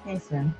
Hey, Sin.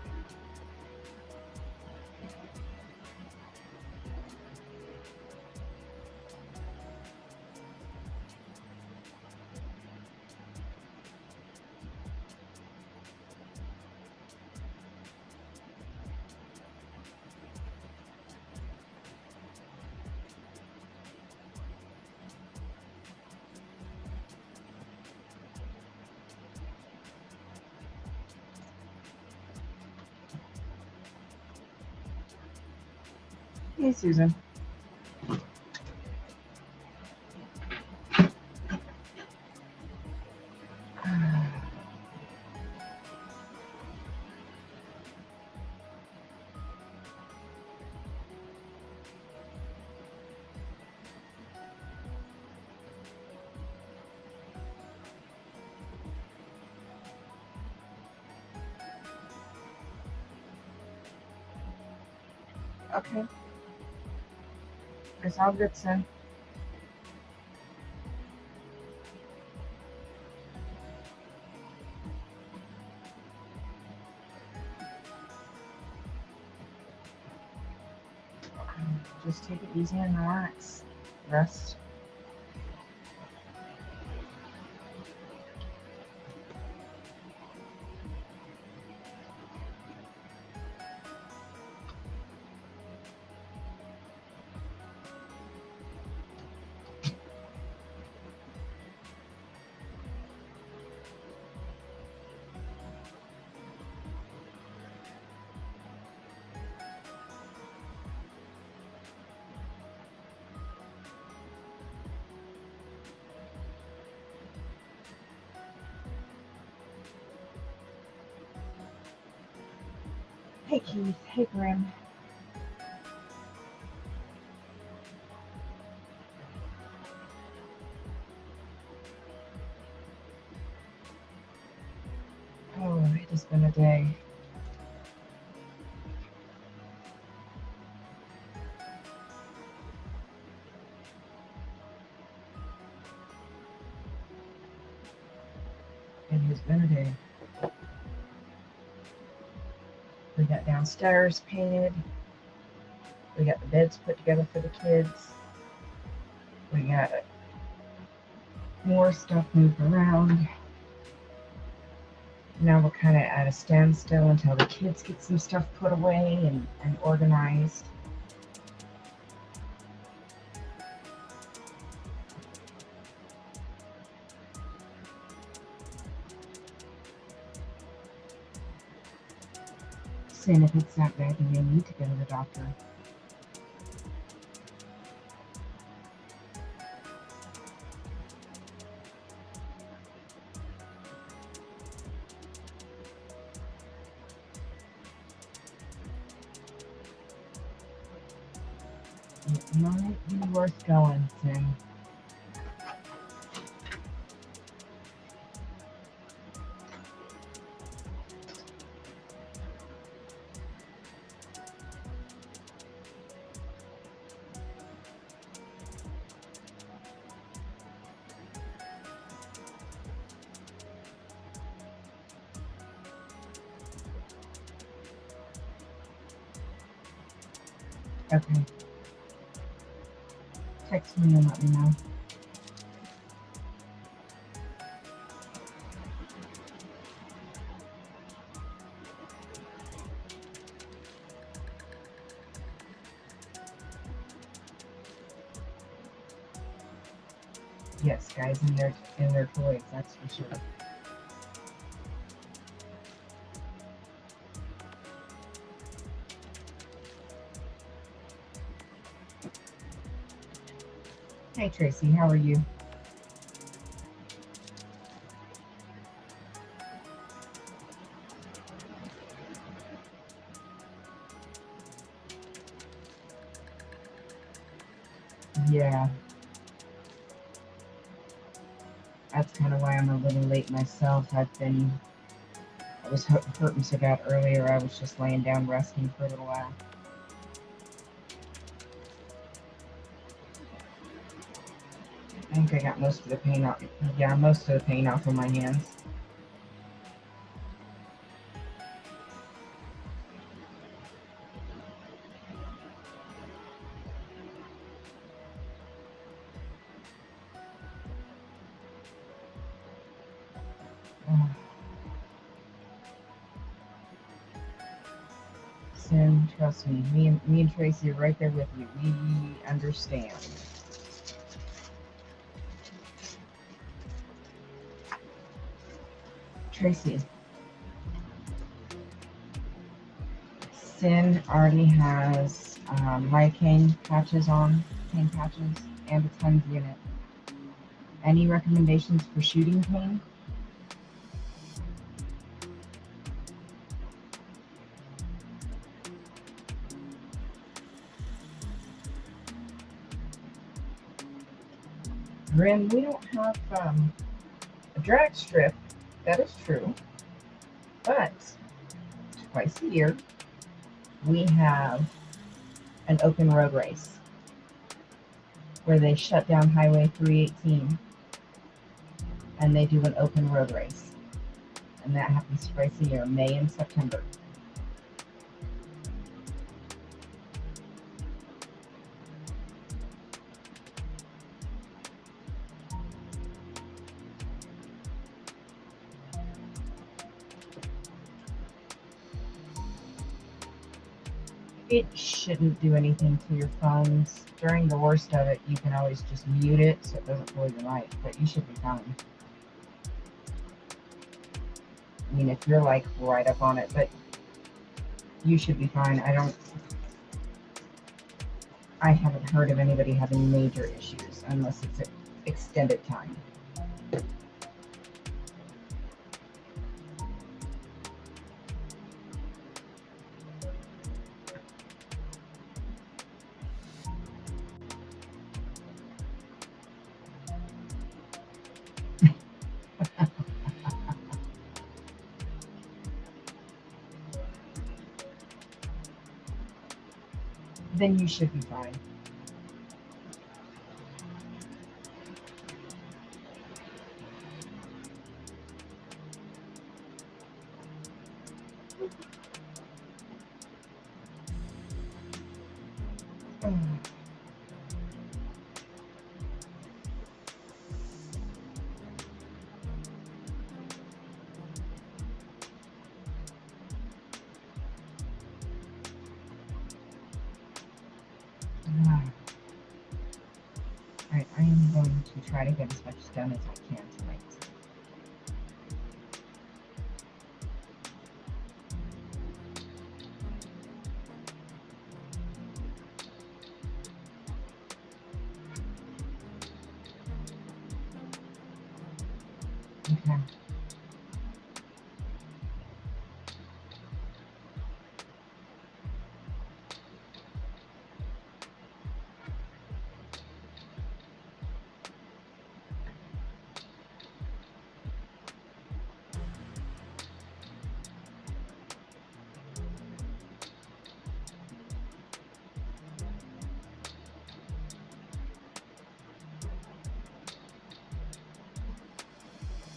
Hey, Susan. Okay, it's all good, Sin. Just take it easy and relax. Rest. Hey, Keith. Hey, Grim. Oh, it has been a day. It has been a day. We got downstairs painted. We got the beds put together for the kids. We got more stuff moved around. Now we're kind of at a standstill until the kids get some stuff put away and organized. Saying if it's that bad, then they need to go to the doctor. It might be worth going, Tim. Okay. Text me and let me know. Yes, guys, in their toys, that's for sure. Hey Tracy, how are you? Yeah, that's kind of why I'm a little late myself. I was hurting so bad earlier. I was just laying down resting for a little while. I think I got most of the pain off. Yeah, most of the pain off of my hands. Sin, trust me. Me and Tracy are right there with you. We understand. Tracy, Sin already has lidocaine patches on, pain patches, and a TENS unit. Any recommendations for shooting pain? Grim, we don't have a drag strip. That is true. But twice a year, we have an open road race where they shut down Highway 318 and they do an open road race. And that happens twice a year, May and September. It shouldn't do anything to your phones. During the worst of it, you can always just mute it so it doesn't pull your mic, but you should be fine. I mean, if you're like right up on it, but you should be fine. I haven't heard of anybody having major issues unless it's an extended time. Then you should be fine. Alright, I am going to try to get as much done as I can tonight. Okay.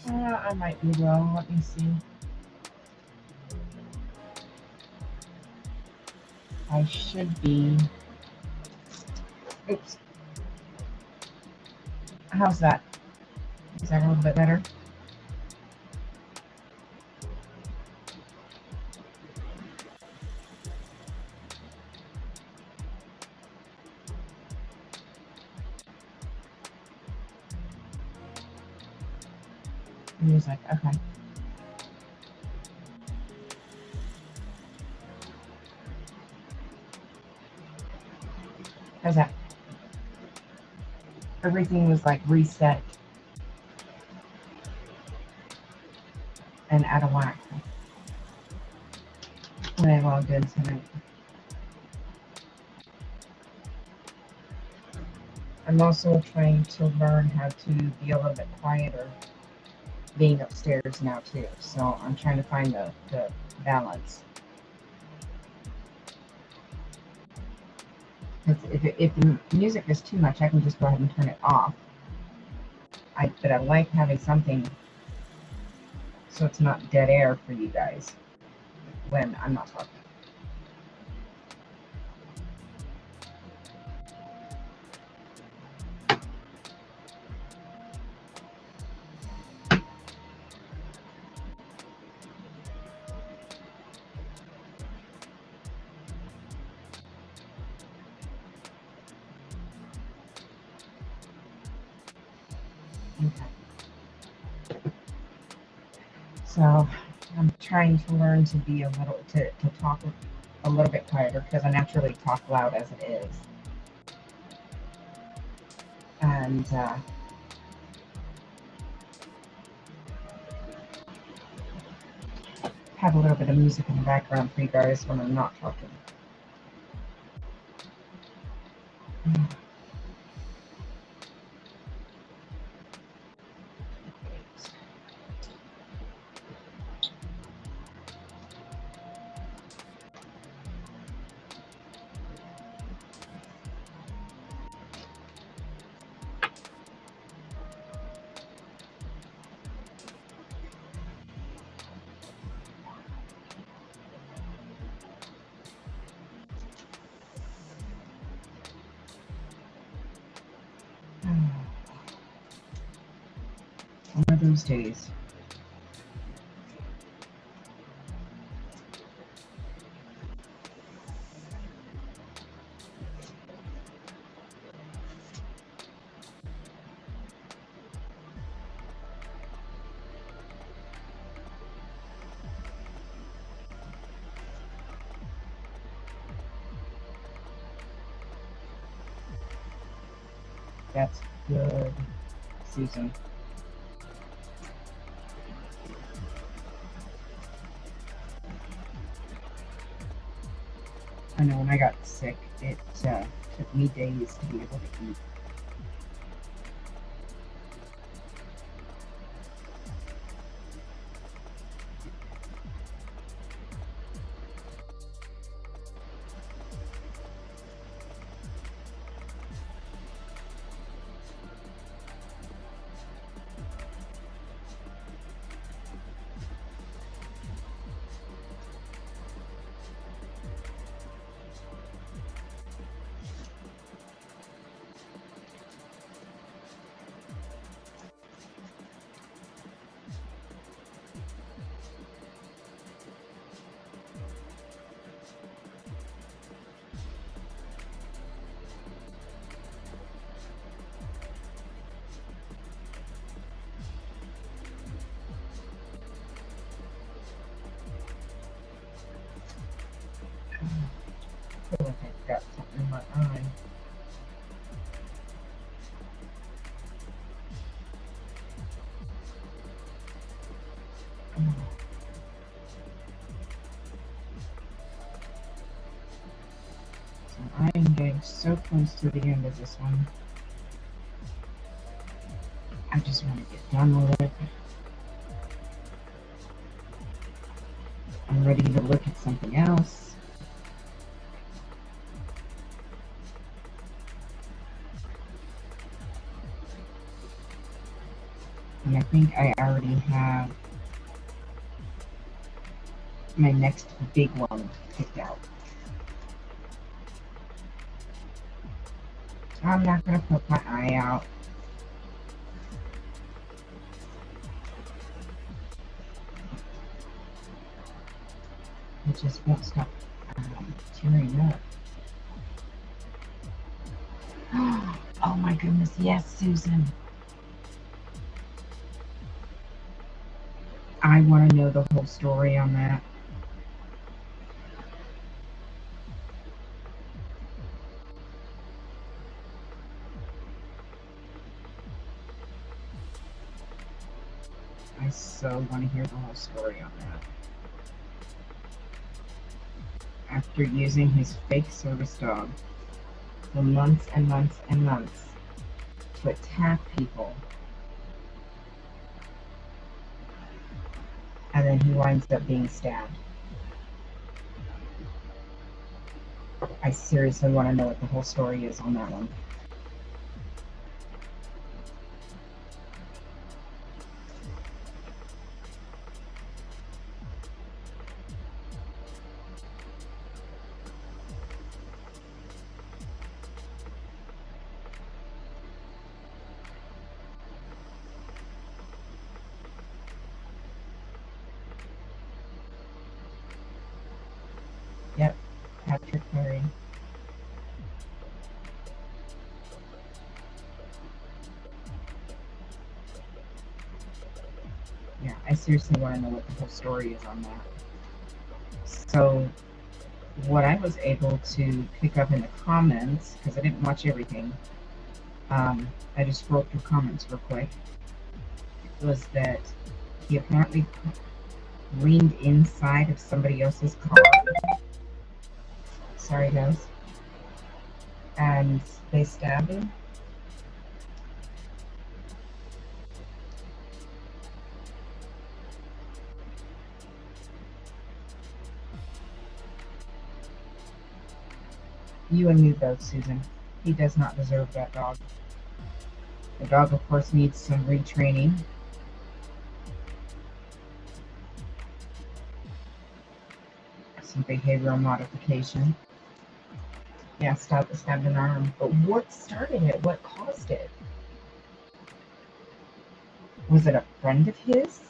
I might be low. Let me see. I should be. Oops. How's that? Is that a little bit better? Music, okay. How's that? Everything was like reset and out of whack when I logged in tonight. I'm also trying to learn how to be a little bit quieter being upstairs now too. So I'm trying to find the balance. If the music is too much, I can just go ahead and turn it off. But I like having something so it's not dead air for you guys when I'm not talking. So I'm trying to learn to be to talk a little bit quieter because I naturally talk loud as it is. And have a little bit of music in the background for you guys when I'm not talking. One of those days. That's good, Susan. I know when I got sick, it took me days to be able to eat. I feel like I've got something in my eye. So I am getting so close to the end of this one. I just want to get done with it. I'm ready to look at something else. And I think I already have my next big one picked out. I'm not going to poke my eye out. It just won't stop tearing up. Oh my goodness, yes, Susan. I want to know the whole story on that. I so want to hear the whole story on that. After using his fake service dog for months and months and months to attack people, and then he winds up being stabbed. I seriously want to know what the whole story is on that one. Yep, Patrick Murray. Yeah, I seriously want to know what the whole story is on that. So, what I was able to pick up in the comments, because I didn't watch everything, I just scrolled through comments real quick, was that he apparently leaned inside of somebody else's car. Sorry, guys. And they stabbed him. You and me both, Susan. He does not deserve that dog. The dog, of course, needs some retraining. Some behavioral modification. Yeah, stabbed an arm. But what started it? What caused it? Was it a friend of his?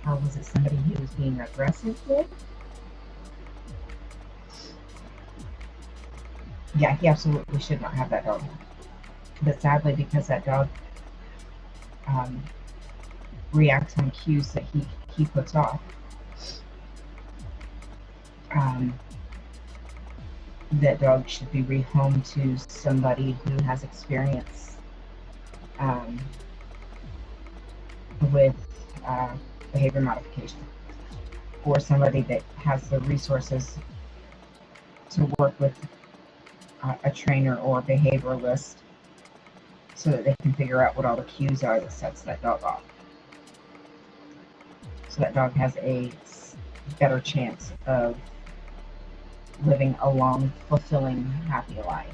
Or was it somebody he was being aggressive with? Yeah, he absolutely should not have that dog. But sadly, because that dog reacts on cues that he puts off, that dog should be rehomed to somebody who has experience with behavior modification, or somebody that has the resources to work with a trainer or a behavioralist so that they can figure out what all the cues are that sets that dog off. So that dog has a better chance of living a long, fulfilling, happy life.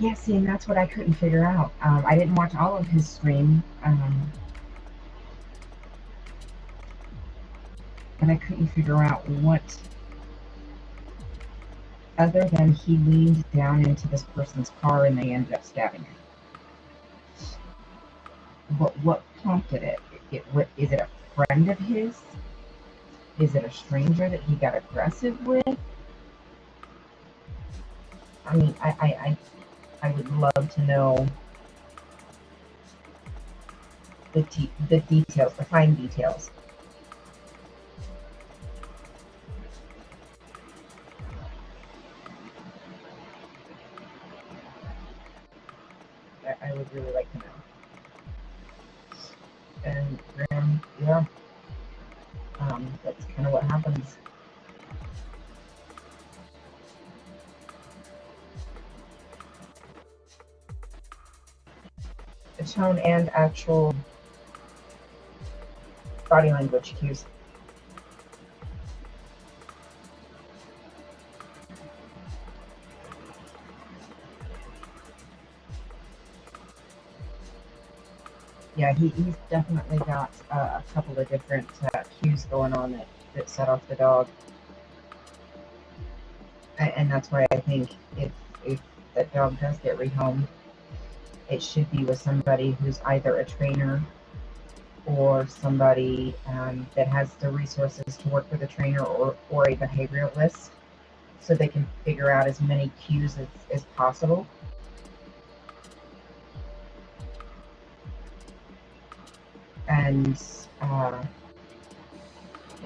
Yeah, see, and that's what I couldn't figure out. I didn't watch all of his stream, but I couldn't figure out what, other than he leaned down into this person's car and they ended up stabbing him. What prompted it? Is it a friend of his? Is it a stranger that he got aggressive with? I mean, I would love to know the details, the fine details. I would really like to know. And Graham, yeah, that's kind of what happens. The tone and actual body language cues. Yeah, he's definitely got a couple of different cues going on that set off the dog. And that's why I think if that dog does get rehomed, it should be with somebody who's either a trainer or somebody that has the resources to work with a trainer or a behavioralist, so they can figure out as many cues as possible. And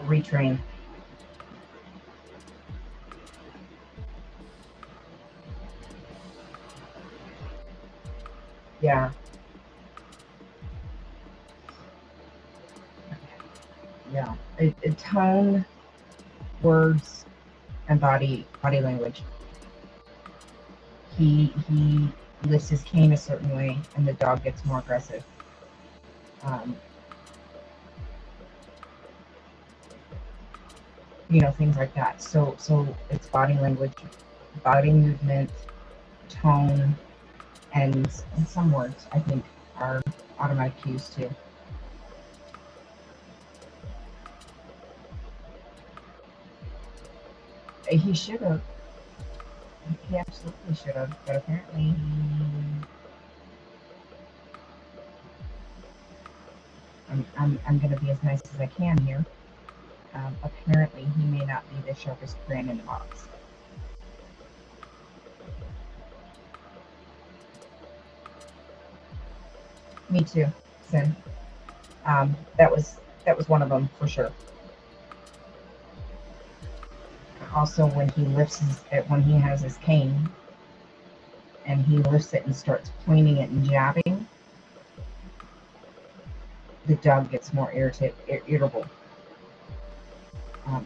retrain. Yeah. Yeah. Tone, words, and body language. He lifts his cane a certain way, and the dog gets more aggressive. Things like that. So it's body language, body movement, tone, and some words, I think, are automatic cues too. He should have. He absolutely should have, but apparently I'm going to be as nice as I can here. Apparently, he may not be the sharpest brand in the box. Me too, Sin. That was one of them for sure. Also, when he when he has his cane and he lifts it and starts pointing it and jabbing, the dog gets more irritable.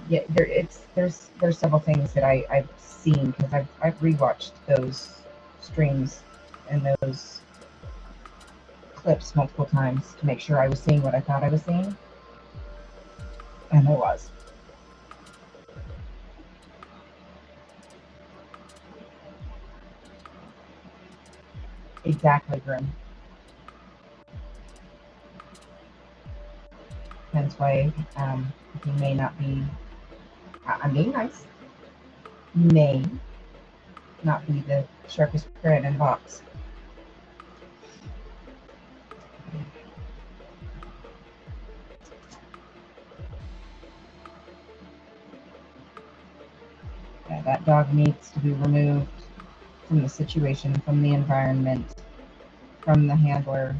Yeah, there's several things that I've seen because I've rewatched those streams and those clips multiple times to make sure I was seeing what I thought I was seeing, and I was. Exactly, Grim. Hence why he may not be. I'm being nice. May not be the sharpest bread in the box. Yeah, that dog needs to be removed from the situation, from the environment, from the handler,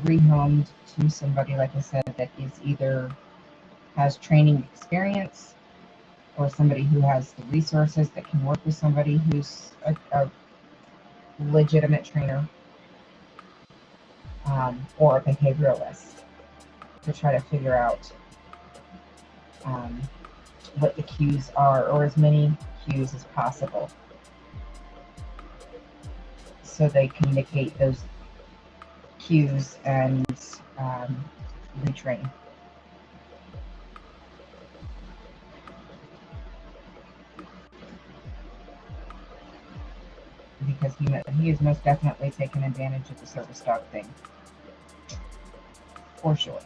rehomed to somebody, like I said, that is either has training experience or somebody who has the resources that can work with somebody who's a legitimate trainer, or a behavioralist to try to figure out what the cues are, or as many cues as possible, so they communicate those cues and retrain. Because he is most definitely taking advantage of the service dog thing, for sure.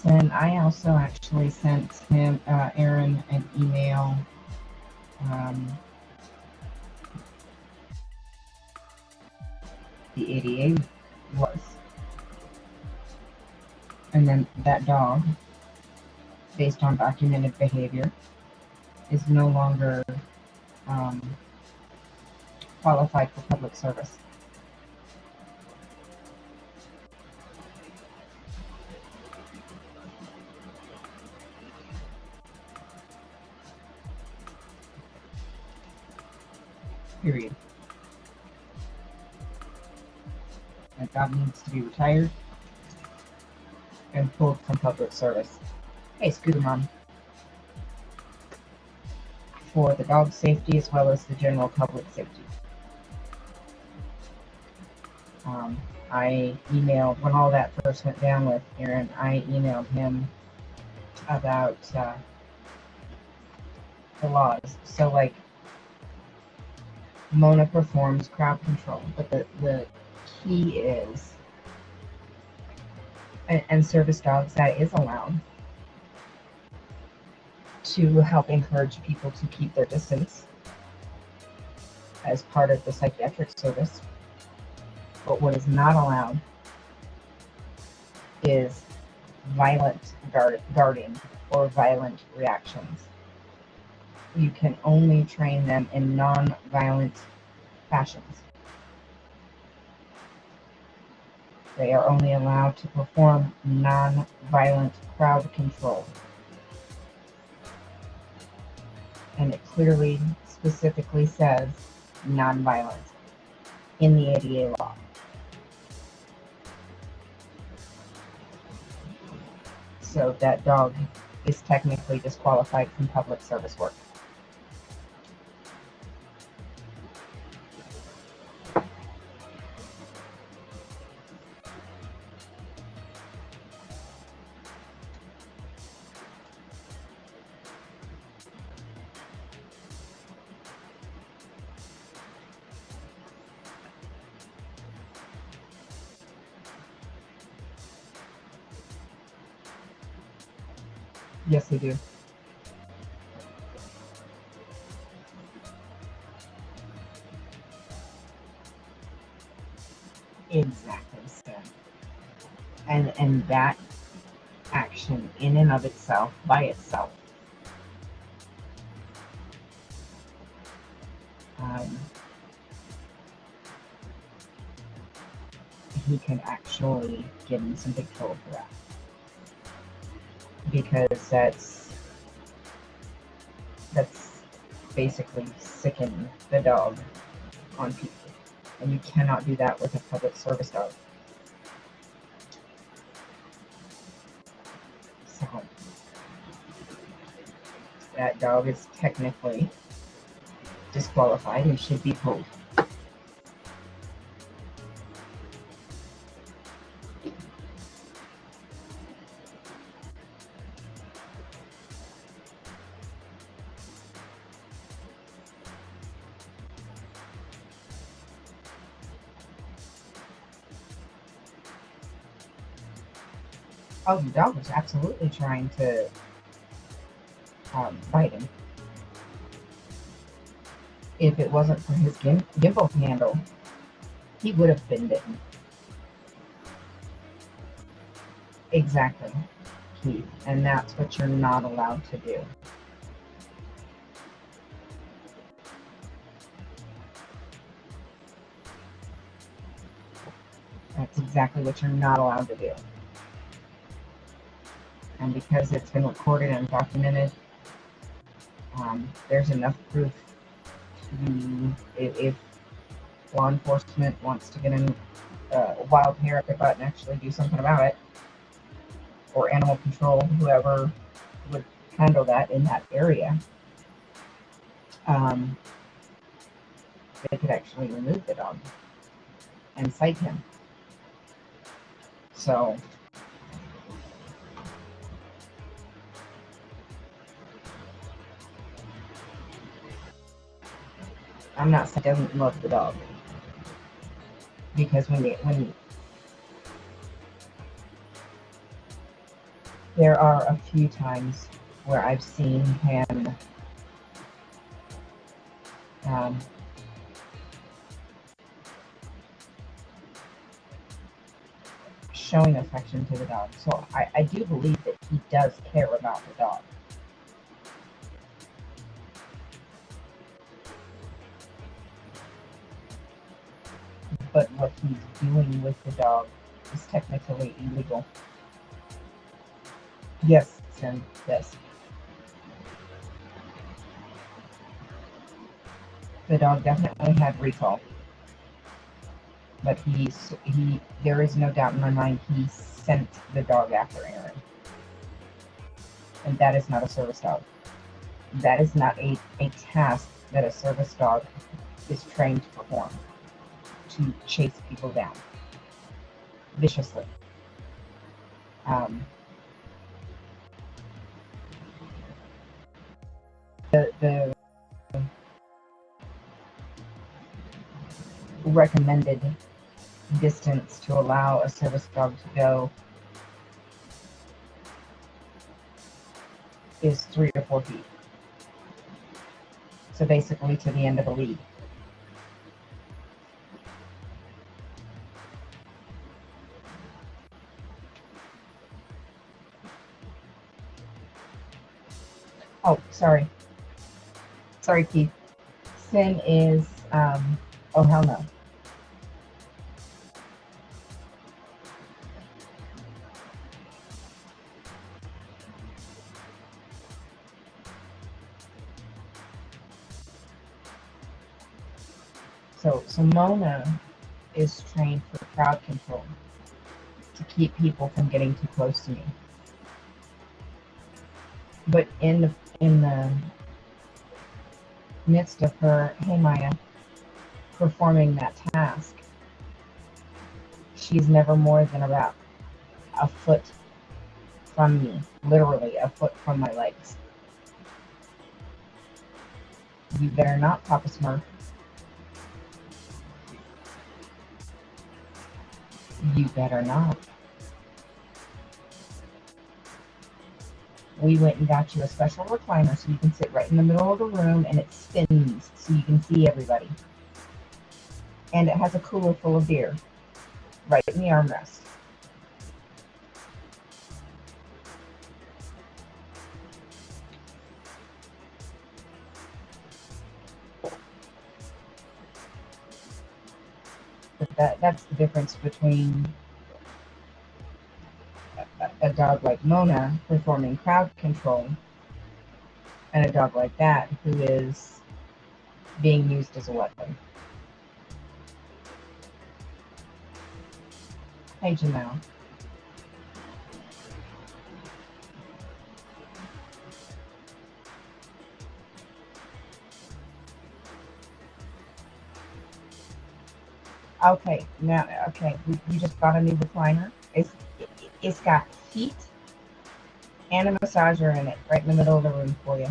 Then I also actually sent him, Aaron, an email. The ADA was, and then that dog, based on documented behavior, is no longer qualified for public service. Period. That dog needs to be retired and pulled from public service. Hey, Scooter Mom. For the dog safety as well as the general public safety. I emailed, when all that first went down with Aaron, I emailed him about the laws. So, like, Mona performs crowd control, but the key is, and service dogs, that is allowed to help encourage people to keep their distance as part of the psychiatric service. But what is not allowed is violent guarding or violent reactions. You can only train them in non-violent fashions. They are only allowed to perform non-violent crowd control. And it clearly, specifically says non-violent in the ADA law. So that dog is technically disqualified from public service work. Yes, they do. Exactly. So, and that action in and of itself, by itself, um, he could actually get in some big trouble for that, because that's basically sickening the dog on people, and you cannot do that with a public service dog. So that dog is technically disqualified and should be pulled. Oh, the dog was absolutely trying to bite him. If it wasn't for his gimbal handle, he would have been bitten. Exactly, Keith. And that's what you're not allowed to do. That's exactly what you're not allowed to do. And because it's been recorded and documented, there's enough proof to, if law enforcement wants to get in a wild hair up their butt and actually do something about it, or animal control, whoever would handle that in that area, um, they could actually remove the dog and cite him. So I'm not saying he doesn't love the dog, because when there are a few times where I've seen him um, showing affection to the dog. So I do believe that he does care about the dog. But what he's doing with the dog is technically illegal. Yes, Tim, yes. The dog definitely had recall, but there is no doubt in my mind he sent the dog after Aaron, and that is not a service dog. That is not a task that a service dog is trained to perform, to chase people down viciously. Um, the recommended distance to allow a service dog to go is 3 to 4 feet. So basically to the end of the lead. Oh, sorry. Sorry, Keith. Sin is, oh, hell no. So Mona is trained for crowd control, to keep people from getting too close to me. But in the midst of her, hey Maya, performing that task, she's never more than about a foot from me, literally a foot from my legs. You better not, Papa Smurf. You better not. we went and got you a special recliner so you can sit right in the middle of the room, and it spins so you can see everybody. And it has a cooler full of beer right in the armrest. But that's the difference between a dog like Mona performing crowd control and a dog like that who is being used as a weapon. Hey, Janelle. Okay, now, okay, we just got a new recliner. It's got heat and a massager in it right in the middle of the room for you.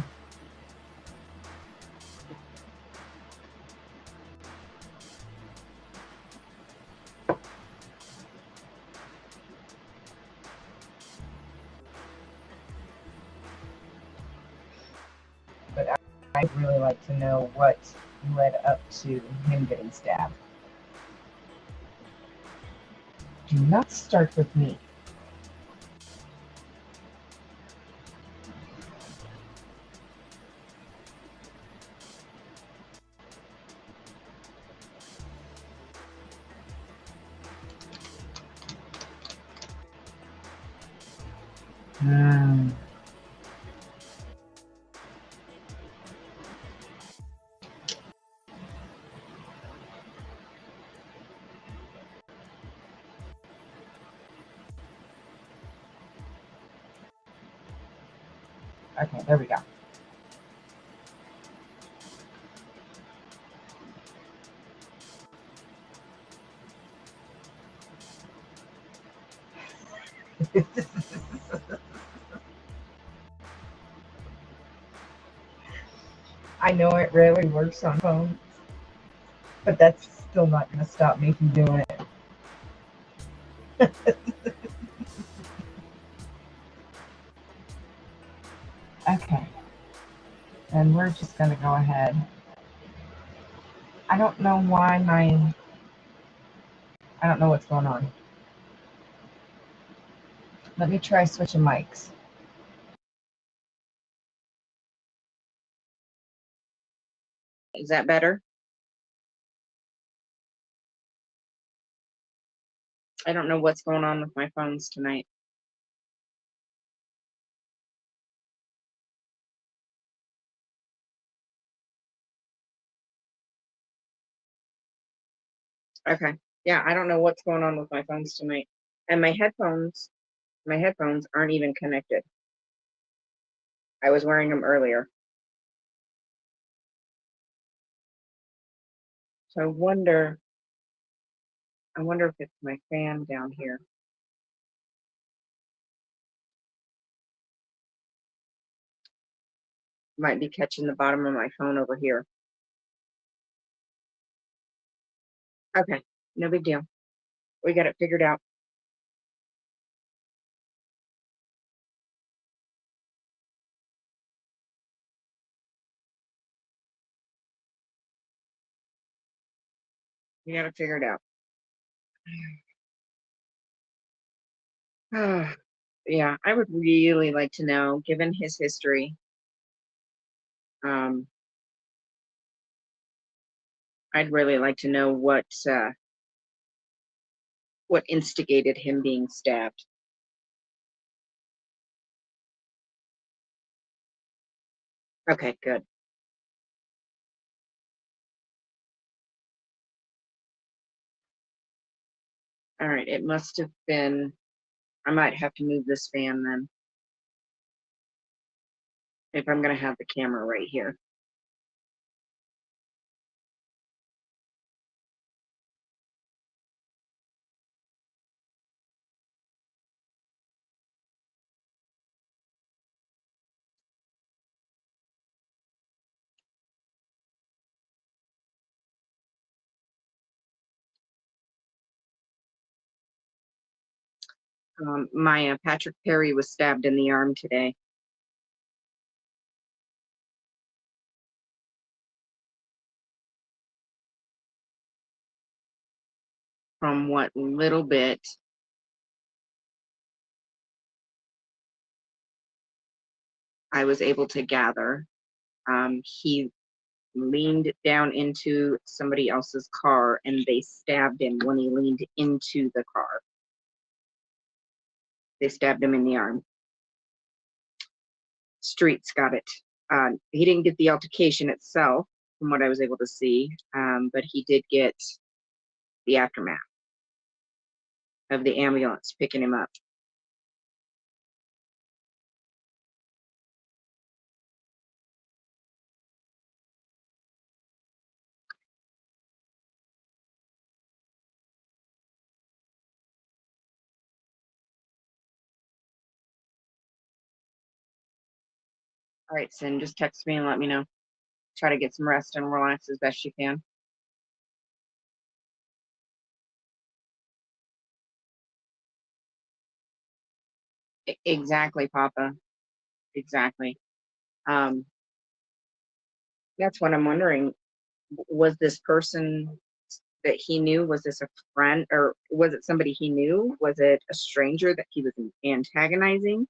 But I'd really like to know what led up to him getting stabbed. Do not start with me. Okay, there we go. I know it rarely works on phones, but that's still not going to stop me from doing it. Okay, and we're just going to go ahead. I don't know why I don't know what's going on. Let me try switching mics. Is that better? I don't know what's going on with my phones tonight. Okay. Yeah, I don't know what's going on with my phones tonight. And my headphones aren't even connected. I was wearing them earlier. So I wonder if it's my fan down here. Might be catching the bottom of my phone over here. Okay, no big deal. We got it figured out. We got it figured out. Yeah, I would really like to know, given his history, I'd really like to know what instigated him being stabbed. Okay, good. All right, it must have been, I might have to move this fan then, if I'm going to have the camera right here. My Patrick Perry was stabbed in the arm today. from what little bit I was able to gather, he leaned down into somebody else's car and they stabbed him when he leaned into the car. They stabbed him in the arm. Streets got it. He didn't get the altercation itself, from what I was able to see, but he did get the aftermath of the ambulance picking him up. All right, Sin, just text me and let me know. Try to get some rest and relax as best you can. Exactly, Papa. Exactly. That's what I'm wondering. Was this person that he knew, was this a friend, or was it somebody he knew? Was it a stranger that he was antagonizing?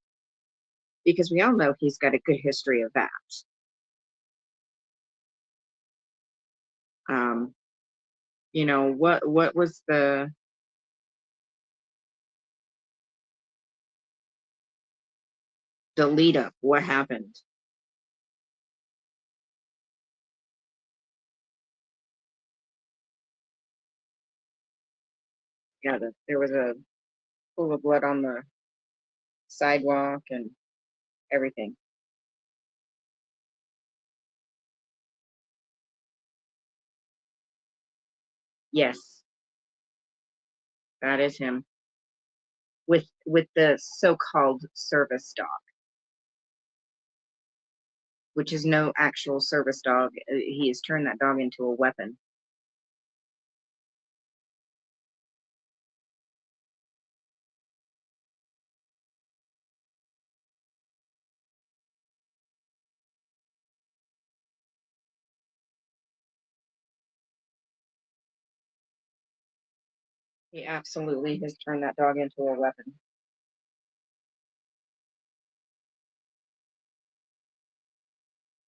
Because we all know he's got a good history of that. Um, what was the lead up? What happened? Yeah, there was a pool of blood on the sidewalk and everything. Yes, that is him. With the so-called service dog, which is no actual service dog. He has turned that dog into a weapon. He absolutely has turned that dog into a weapon.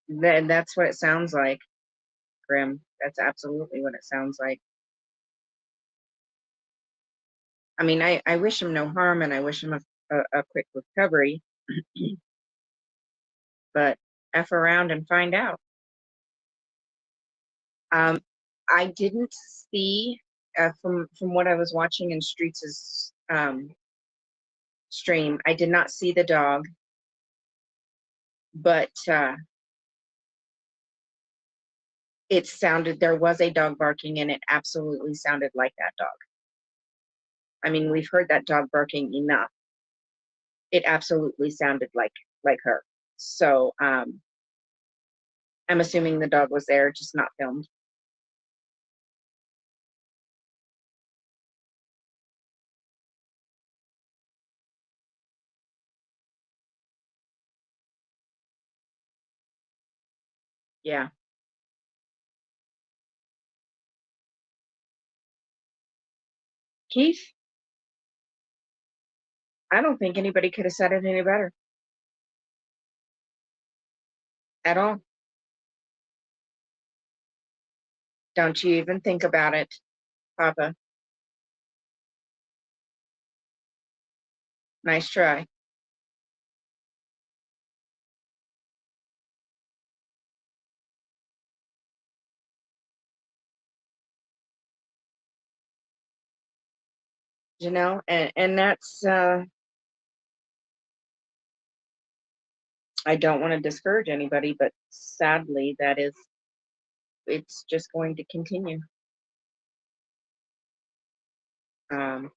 That's what it sounds like, Grim. That's absolutely what it sounds like. I mean, I wish him no harm and I wish him a quick recovery, but F around and find out. Um, I didn't see, from what I was watching in Streets' stream, I did not see the dog, but it sounded, there was a dog barking and it absolutely sounded like that dog. I mean, we've heard that dog barking enough. It absolutely sounded like her. So I'm assuming the dog was there, just not filmed. Yeah. Keith, I don't think anybody could have said it any better at all. Don't you even think about it, Papa. Nice try. And that's I don't want to discourage anybody, but sadly it's just going to continue. Um,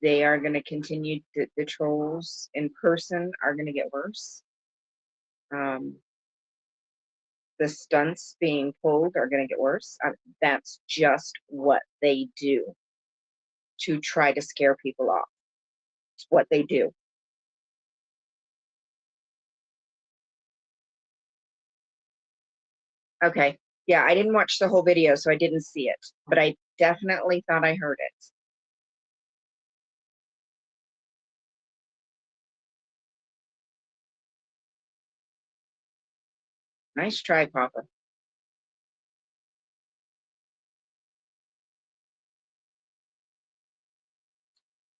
they are going to continue. The trolls in person are going to get worse. Um, the stunts being pulled are going to get worse. That's just what they do to try to scare people off. It's what they do. Okay. Yeah, I didn't watch the whole video, so I didn't see it, but I definitely thought I heard it. Nice try, Papa.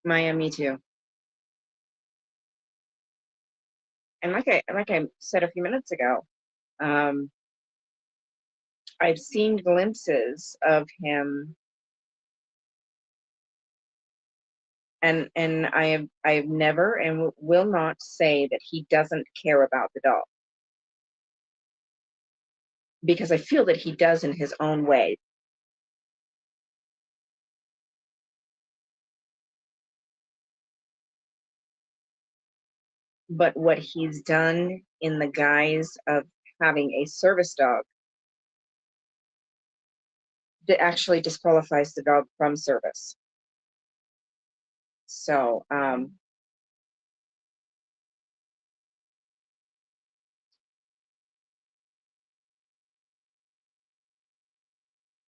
Maya, me too. And like I said a few minutes ago, um, I've seen glimpses of him, and I have never and will not say that he doesn't care about the dog, because I feel that he does in his own way. But what he's done in the guise of having a service dog that actually disqualifies the dog from service. So,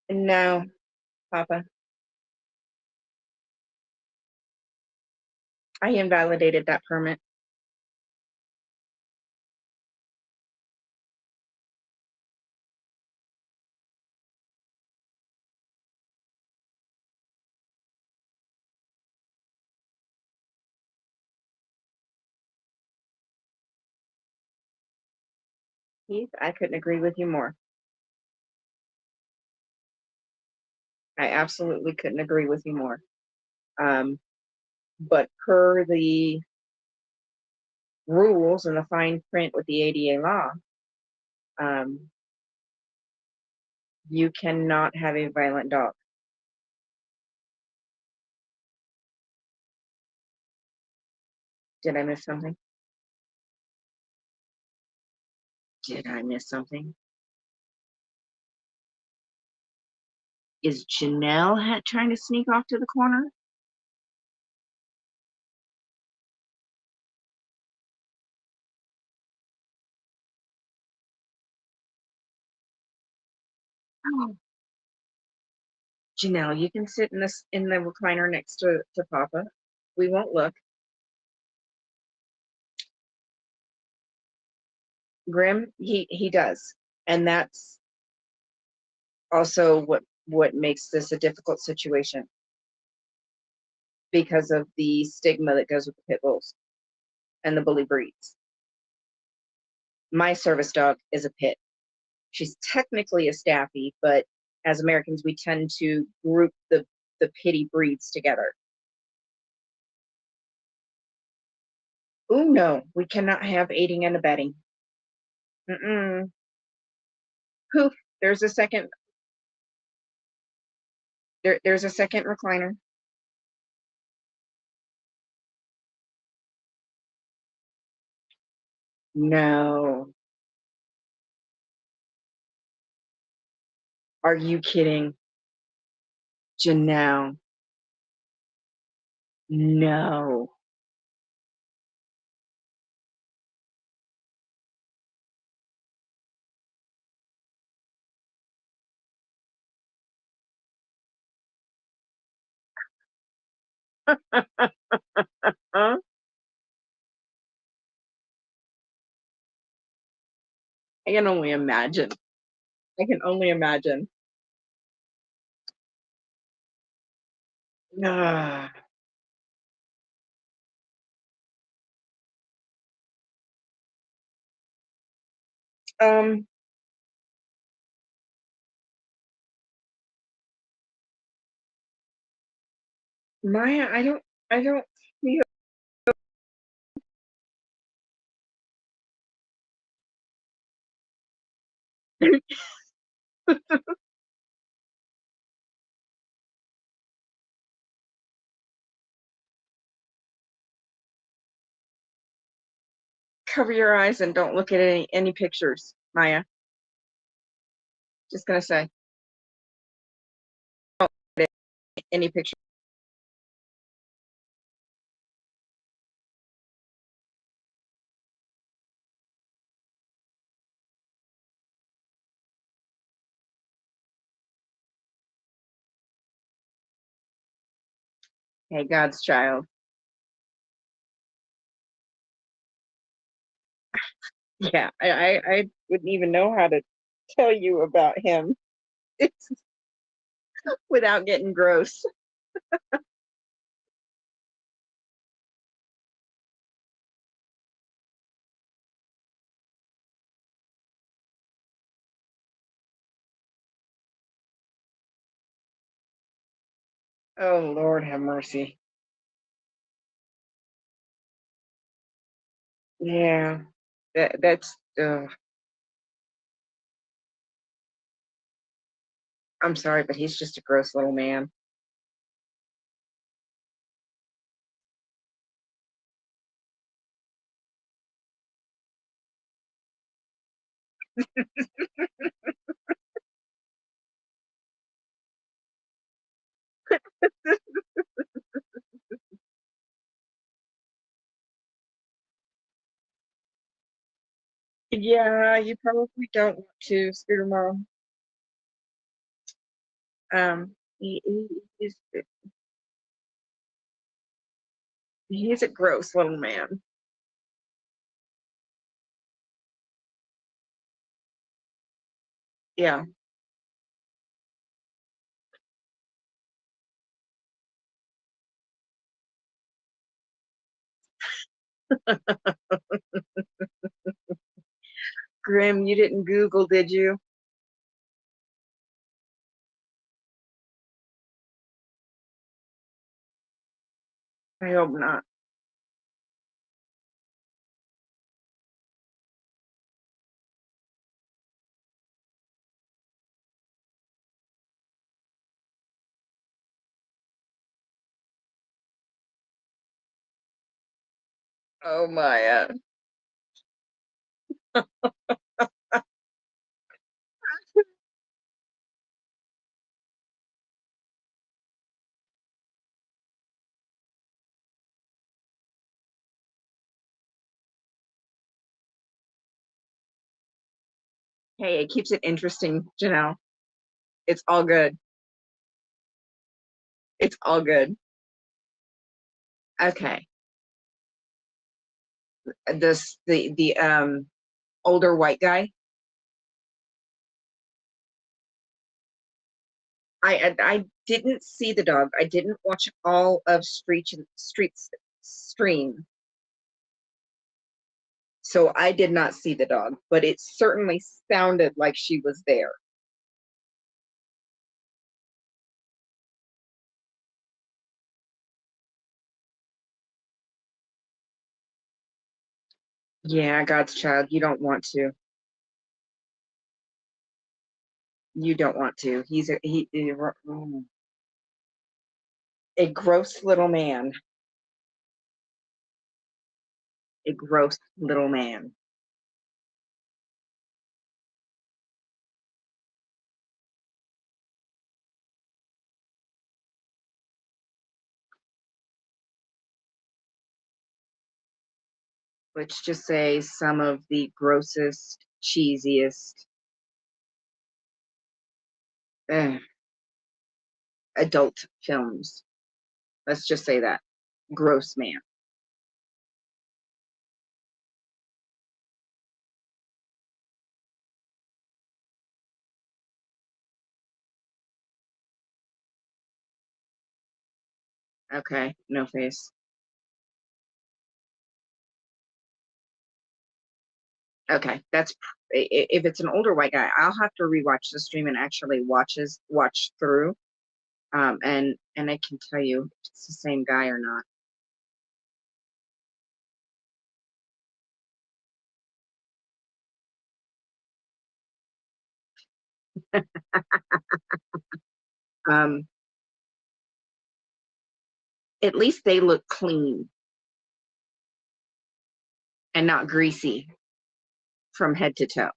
no, Papa, I invalidated that permit. Heath, I couldn't agree with you more. I absolutely couldn't agree with you more. But per the rules and the fine print with the ADA law, um, you cannot have a violent dog. Did I miss something? Did I miss something? Is Janelle trying to sneak off to the corner? Oh, Janelle, you can sit in the recliner next to Papa. We won't look. Grim, he does, and that's also what makes this a difficult situation, because of the stigma that goes with the pit bulls and the bully breeds. My service dog is a pit. She's technically a staffy, but as Americans, we tend to group the pitty breeds together. Oh no, we cannot have aiding and abetting. Mm-mm. Poof, there's a second. There's a second recliner. No, are you kidding, Janelle? No. Huh? I can only imagine. I can only imagine. Ah. Um, Maya, I don't feel. Cover your eyes and don't look at any pictures, Maya. Just gonna say any picture. Hey, God's child. Yeah, I wouldn't even know how to tell you about him. It's without getting gross. Oh, Lord have mercy. Yeah, that's I'm sorry, but he's just a gross little man. Yeah, you probably don't want to, Scooter Mom. He's he's a gross little man. Yeah. Grim, you didn't Google, did you? I hope not. Oh my. Hey, it keeps it interesting, Janelle. It's all good. It's all good. Okay. The older white guy. I didn't see the dog. I didn't watch all of Street's stream, so I did not see the dog. But it certainly sounded like she was there. Yeah, God's child. You don't want to. You don't want to. A gross little man. A gross little man. Let's just say some of the grossest, cheesiest eh, adult films. Let's just say that. Gross man. Okay, no face. Okay, if it's an older white guy, I'll have to rewatch the stream and actually watch through. And I can tell you if it's the same guy or not. Um, at least they look clean and not greasy from head to toe.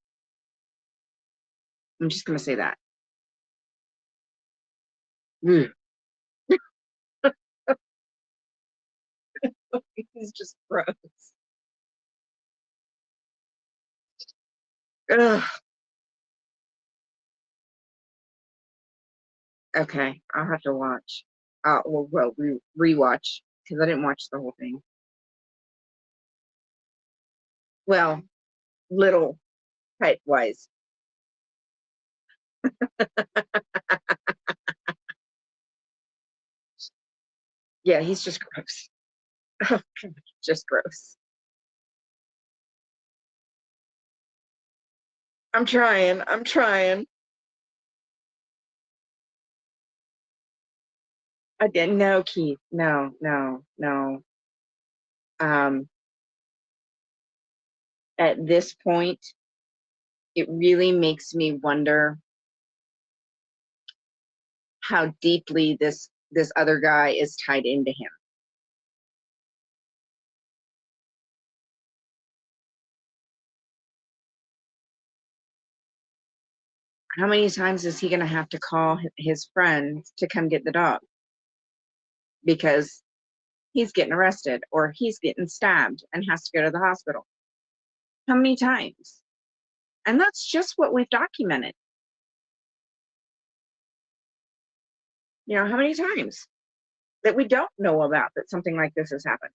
I'm just gonna say that. Mm. He's just gross. Ugh. Okay, I'll have to watch. Rewatch because I didn't watch the whole thing. Well, little type wise. Yeah, he's just gross. Just gross. I'm trying. I'm trying. I didn't know, Keith. No, no, no. Um, at this point, it really makes me wonder how deeply this other guy is tied into him. How many times is he going to have to call his friend to come get the dog because he's getting arrested or he's getting stabbed and has to go to the hospital? How many times? And that's just what we've documented. You know, how many times that we don't know about that something like this has happened?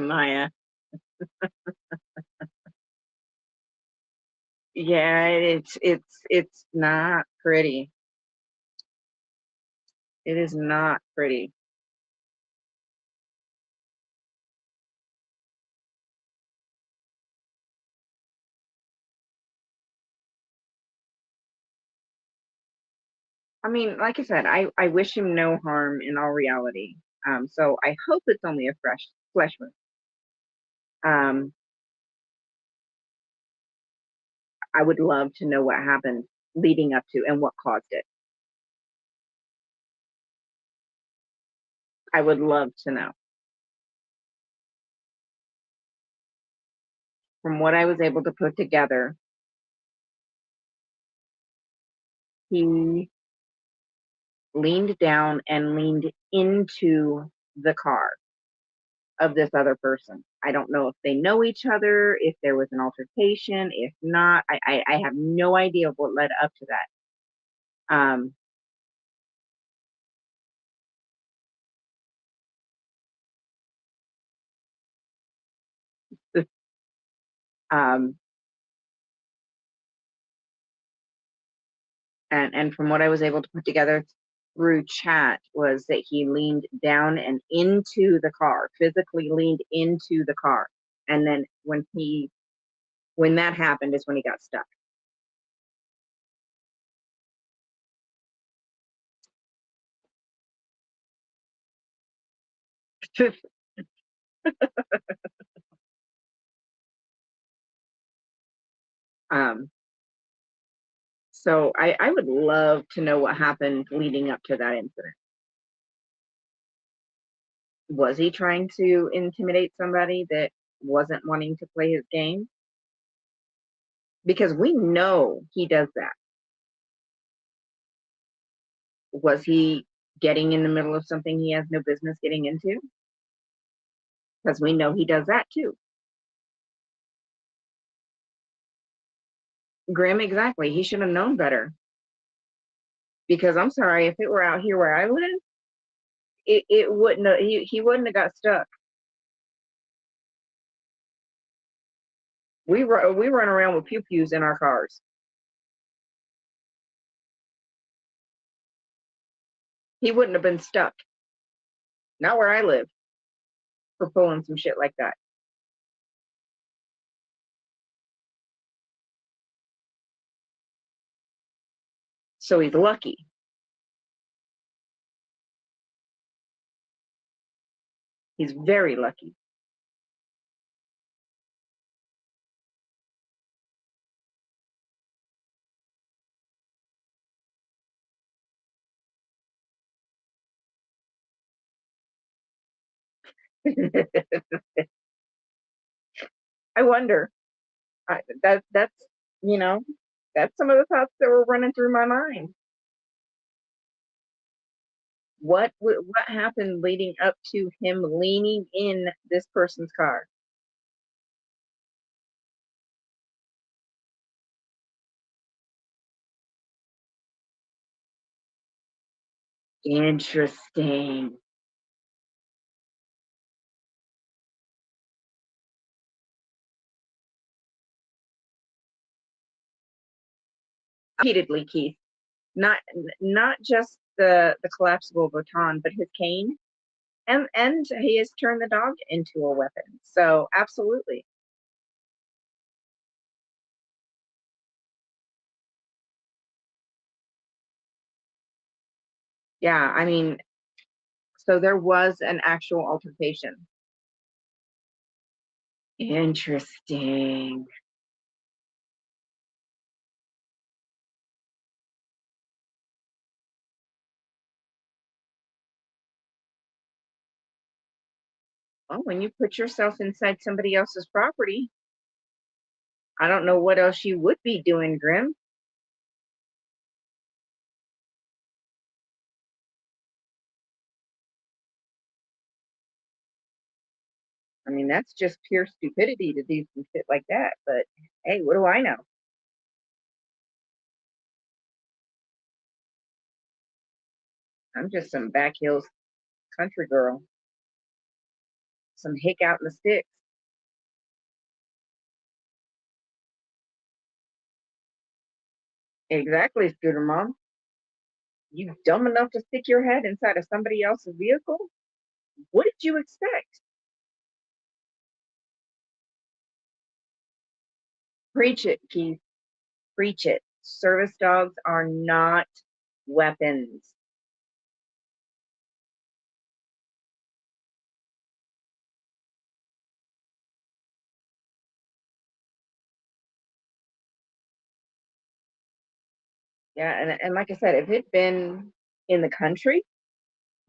Maya. Yeah, it's not pretty. It is not pretty. I mean, like I said, I wish him no harm in all reality. So I hope it's only a flesh wound. Um, I would love to know what happened leading up to and what caused it. I would love to know. From what I was able to put together, he leaned down and leaned into the car of this other person. I don't know if they know each other, if there was an altercation, if not. I have no idea what led up to that. Um, and from what I was able to put together through chat was that he leaned down and into the car, physically leaned into the car. And then when that happened is when he got stuck. um, so I would love to know what happened leading up to that incident. Was he trying to intimidate somebody that wasn't wanting to play his game? Because we know he does that. Was he getting in the middle of something he has no business getting into? Because we know he does that too. Grim, exactly. He should have known better. Because I'm sorry, if it were out here where I live, it wouldn't have, he wouldn't have got stuck. We run around with pew pews in our cars. He wouldn't have been stuck. Not where I live for pulling some shit like that. So he's lucky. He's very lucky. I wonder. That's you know that's some of the thoughts that were running through my mind. What happened leading up to him leaning in this person's car? Interesting. Repeatedly, Keith. Not just the collapsible baton, but his cane, and he has turned the dog into a weapon. So absolutely. Yeah, I mean, so there was an actual altercation. Interesting. Well, when you put yourself inside somebody else's property, I don't know what else you would be doing, Grim. I mean, that's just pure stupidity to do some shit like that. But hey, what do I know? I'm just some back hills country girl, some hick out in the sticks. Exactly, Scooter Mom. You dumb enough to stick your head inside of somebody else's vehicle? What did you expect? Preach it, Keith. Preach it. Service dogs are not weapons. Yeah, and like I said, if it'd been in the country,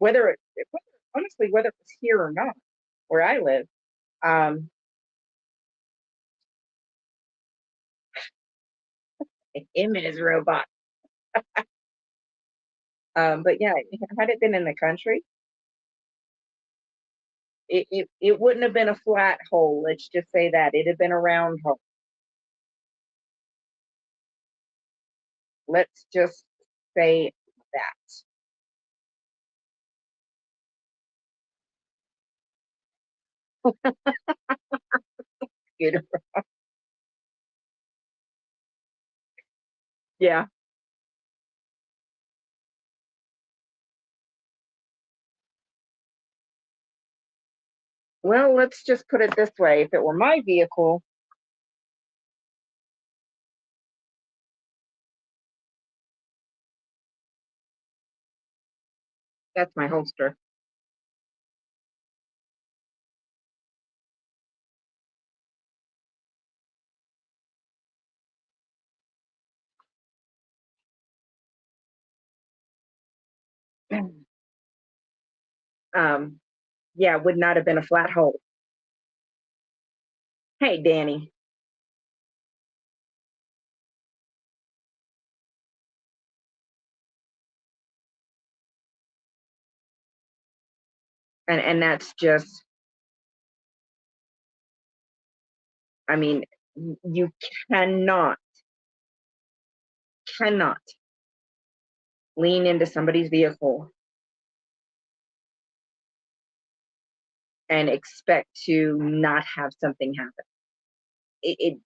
honestly, whether it was here or not, where I live, um, him and his robot. But yeah, had it been in the country, it wouldn't have been a flat hole. Let's just say that it'd have been a round hole. Let's just say that. Good. Yeah. Well, let's just put it this way: if it were my vehicle, that's my holster. Um, yeah, would not have been a flat hole. Hey, Danny, and that's just, I mean, you cannot cannot lean into somebody's vehicle and expect to not have something happen. It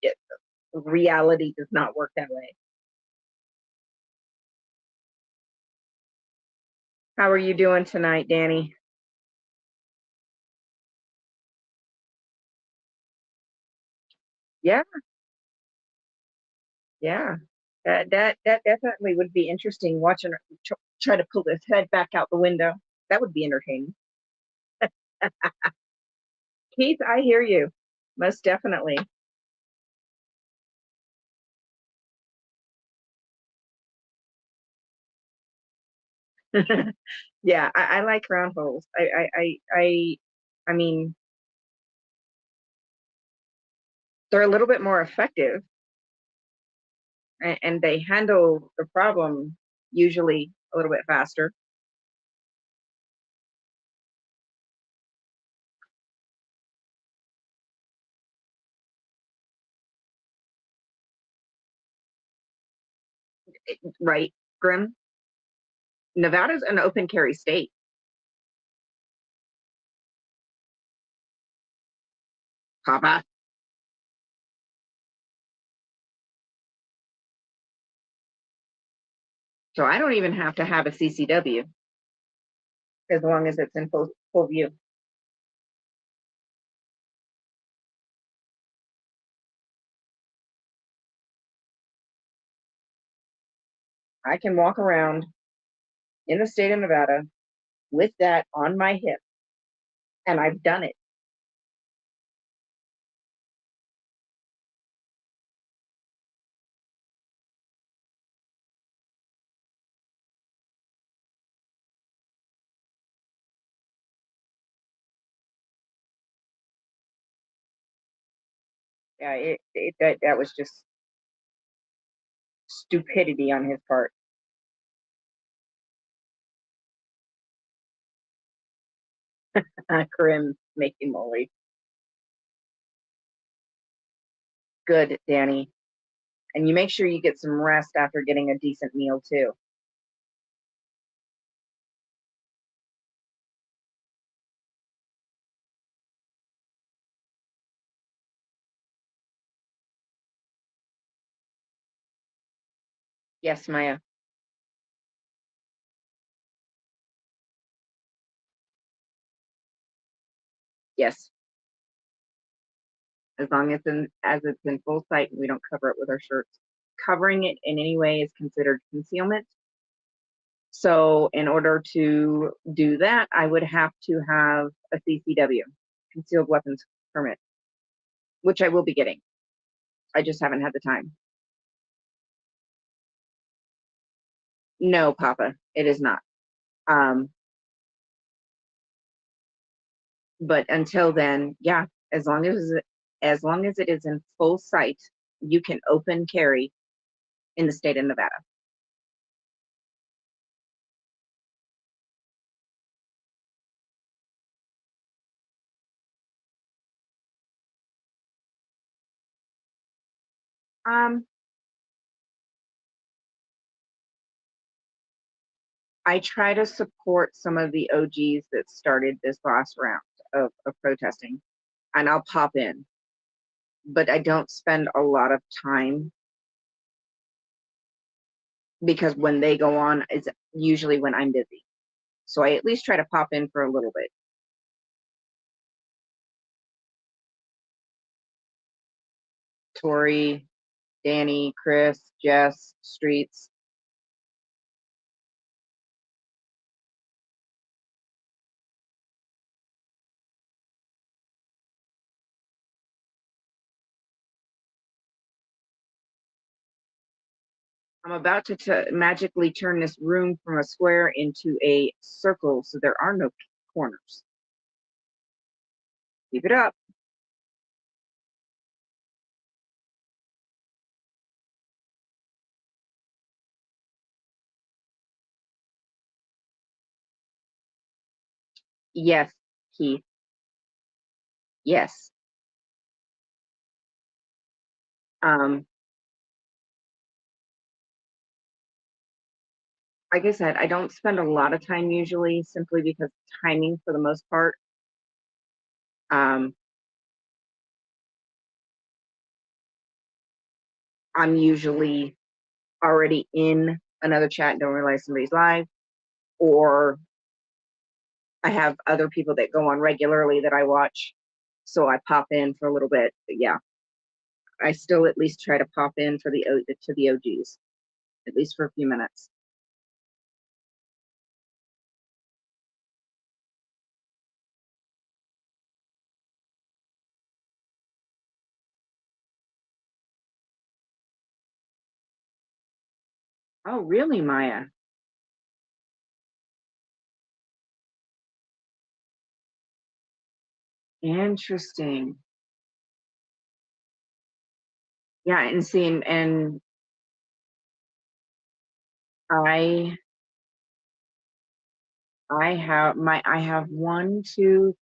reality does not work that way. How are you doing tonight, Danny? Yeah, yeah. That definitely would be interesting watching her try to pull his head back out the window. That would be entertaining. Keith, I hear you. Most definitely. Yeah, I like round holes. I mean, they're a little bit more effective, and they handle the problem usually a little bit faster. Right, Grim? Nevada's an open carry state. Papa. So I don't even have to have a CCW as long as it's in full view. I can walk around in the state of Nevada with that on my hip, and I've done it. Yeah, that was just stupidity on his part. Corinne making moly. Good, Danny. And you make sure you get some rest after getting a decent meal too. Yes, Maya. Yes. As long as it's in full sight and we don't cover it with our shirts. Covering it in any way is considered concealment. So in order to do that, I would have to have a CCW, concealed weapons permit, which I will be getting. I just haven't had the time. No, Papa, it is not. But until then, yeah, as long as it is in full sight, you can open carry in the state of Nevada. Um, I try to support some of the OGs that started this last round of protesting, and I'll pop in, but I don't spend a lot of time because when they go on, it's usually when I'm busy. So I at least try to pop in for a little bit. Tori, Danny, Chris, Jess, Streets. I'm about to magically turn this room from a square into a circle so there are no corners. Keep it up. Yes, Keith. Yes. Um, like I said, I don't spend a lot of time usually simply because timing for the most part. I'm usually already in another chat and don't realize somebody's live, or I have other people that go on regularly that I watch, so I pop in for a little bit. But yeah, I still at least try to pop in for the OGs, at least for a few minutes. Oh, really, Maya? Interesting. Yeah, and seeing, and I I have one, two,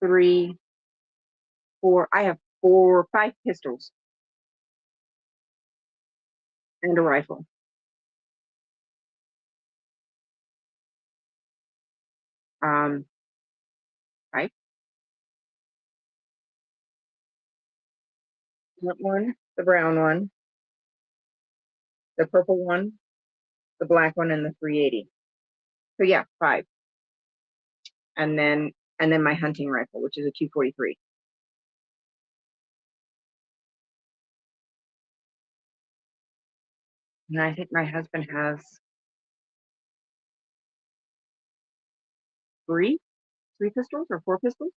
three, four. I have four, five pistols and a rifle. Um, right? That one, the brown one, the purple one, the black one, and the 380. So yeah, 5. And then my hunting rifle, which is a 243. And I think my husband has three, 3 pistols or 4 pistols,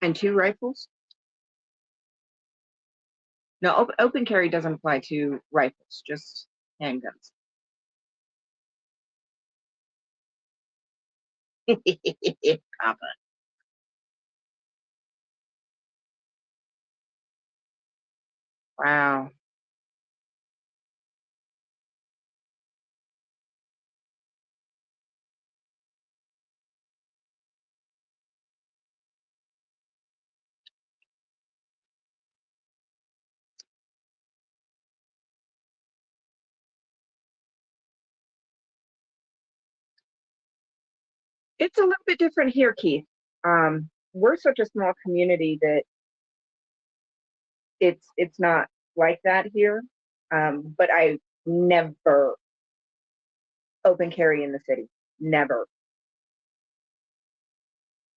and 2 rifles. No, open carry doesn't apply to rifles, just handguns. Papa. Wow. It's a little bit different here, Keith. We're such a small community that it's not like that here. But I never open carry in the city. Never.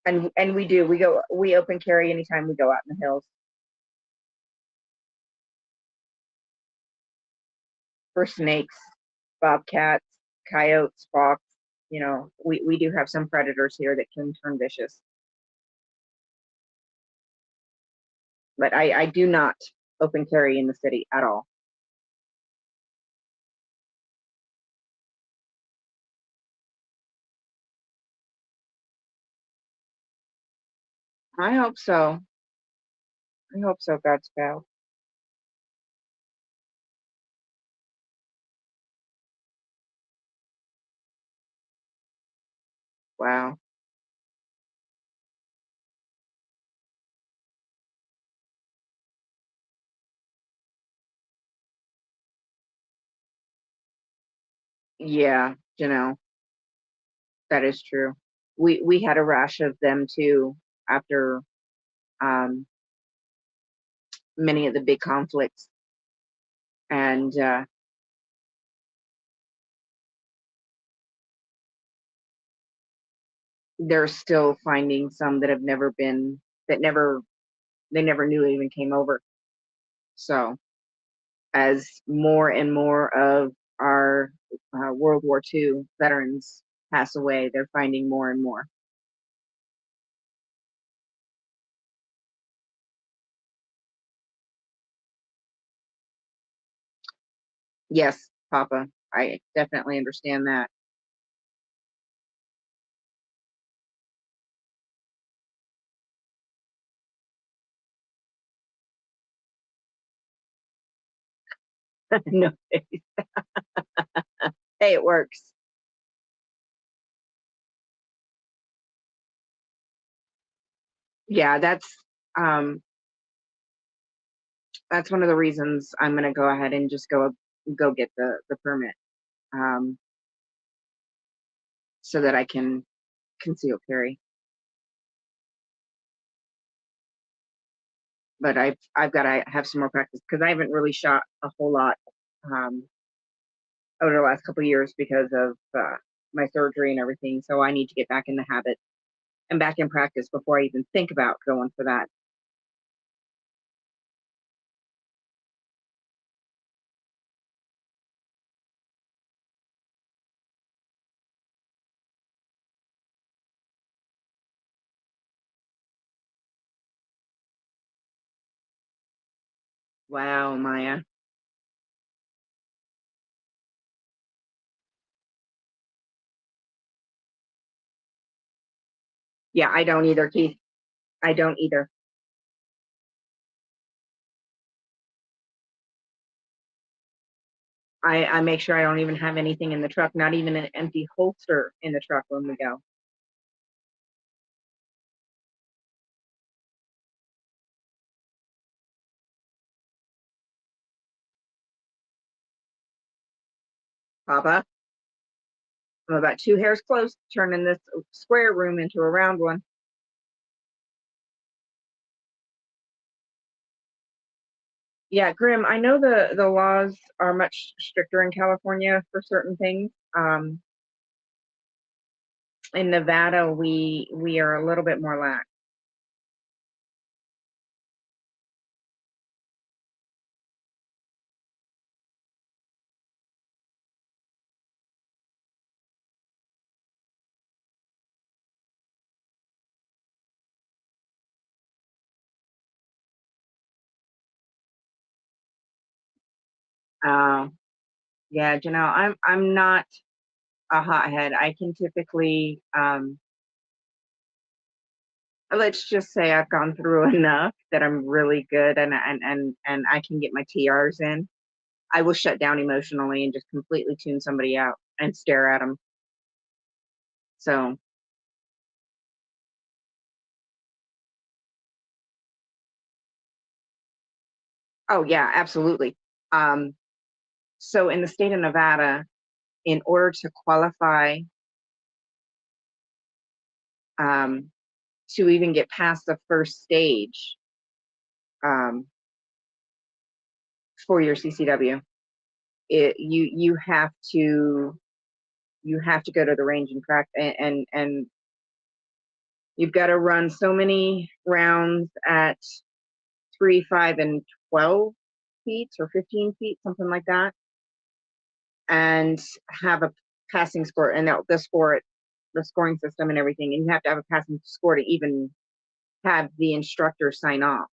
And we open carry anytime we go out in the hills for snakes, bobcats, coyotes, fox. We do have some predators here that can turn vicious. But I do not open carry in the city at all. I hope so. I hope so, God's child. Wow. Yeah, that is true. We had a rash of them too after um, many of the big conflicts, and they're still finding some that have never been that never they never knew even came over. So as more and more of our World War II veterans pass away, they're finding more and more. Yes, Papa, I definitely understand that. No, hey, it works. Yeah, um, that's one of the reasons I'm going to go ahead and just go get the permit, um, so that I can conceal carry. But I've got to have some more practice because I haven't really shot a whole lot um, over the last couple of years because of my surgery and everything. So I need to get back in the habit and back in practice before I even think about going for that. Wow, Maya. Yeah, I don't either, Keith. I don't either. I make sure I don't even have anything in the truck, not even an empty holster in the truck when we go. Papa, I'm about 2 hairs close to turning this square room into a round one. Yeah, Grim, I know the laws are much stricter in California for certain things. In Nevada, we are a little bit more lax. Uh, yeah, Janelle, I'm not a hothead. I can typically, let's just say I've gone through enough that I'm really good and I can get my TRs in. I will shut down emotionally and just completely tune somebody out and stare at them. So, oh yeah, absolutely. Um, so in the state of Nevada, in order to qualify um, to even get past the first stage um, for your CCW, you have to go to the range and practice, and you've got to run so many rounds at 3, 5, and 12 feet or 15 feet, something like that, and have a passing score, and the scoring system and everything, and you have to have a passing score to even have the instructor sign off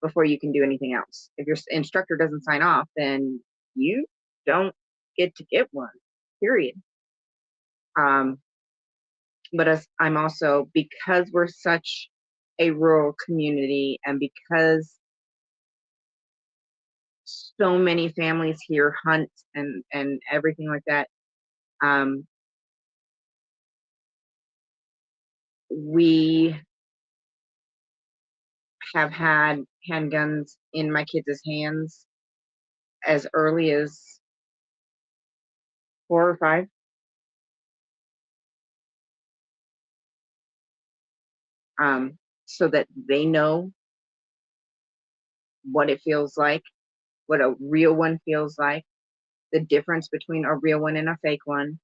before you can do anything else. If your instructor doesn't sign off, then you don't get to get one, period. Um, but as I'm also, because we're such a rural community and because so many families here hunt and everything like that, um, we have had handguns in my kids' hands as early as 4 or 5. So that they know what it feels like, what a real one feels like, the difference between a real one and a fake one.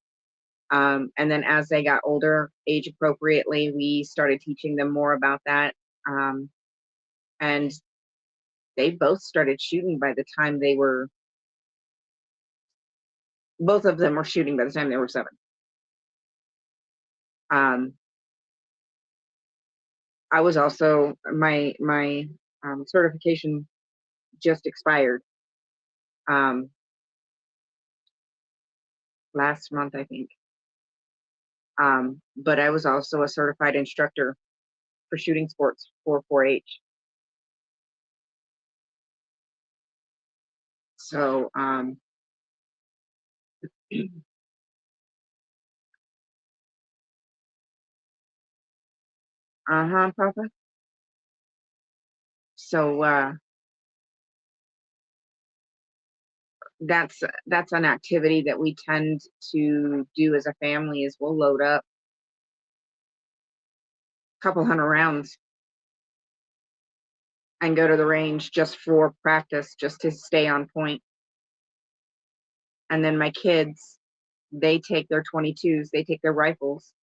And then as they got older, age appropriately, we started teaching them more about that. And they both started shooting by the time both of them were shooting by the time they were 7. Um, I was also, my certification just expired um, last month, I think. But I was also a certified instructor for shooting sports for 4-H. So, uh-huh, Papa. So that's an activity that we tend to do as a family is we'll load up a couple hundred rounds and go to the range just for practice, just to stay on point. And then my kids, they take their 22s, they take their rifles,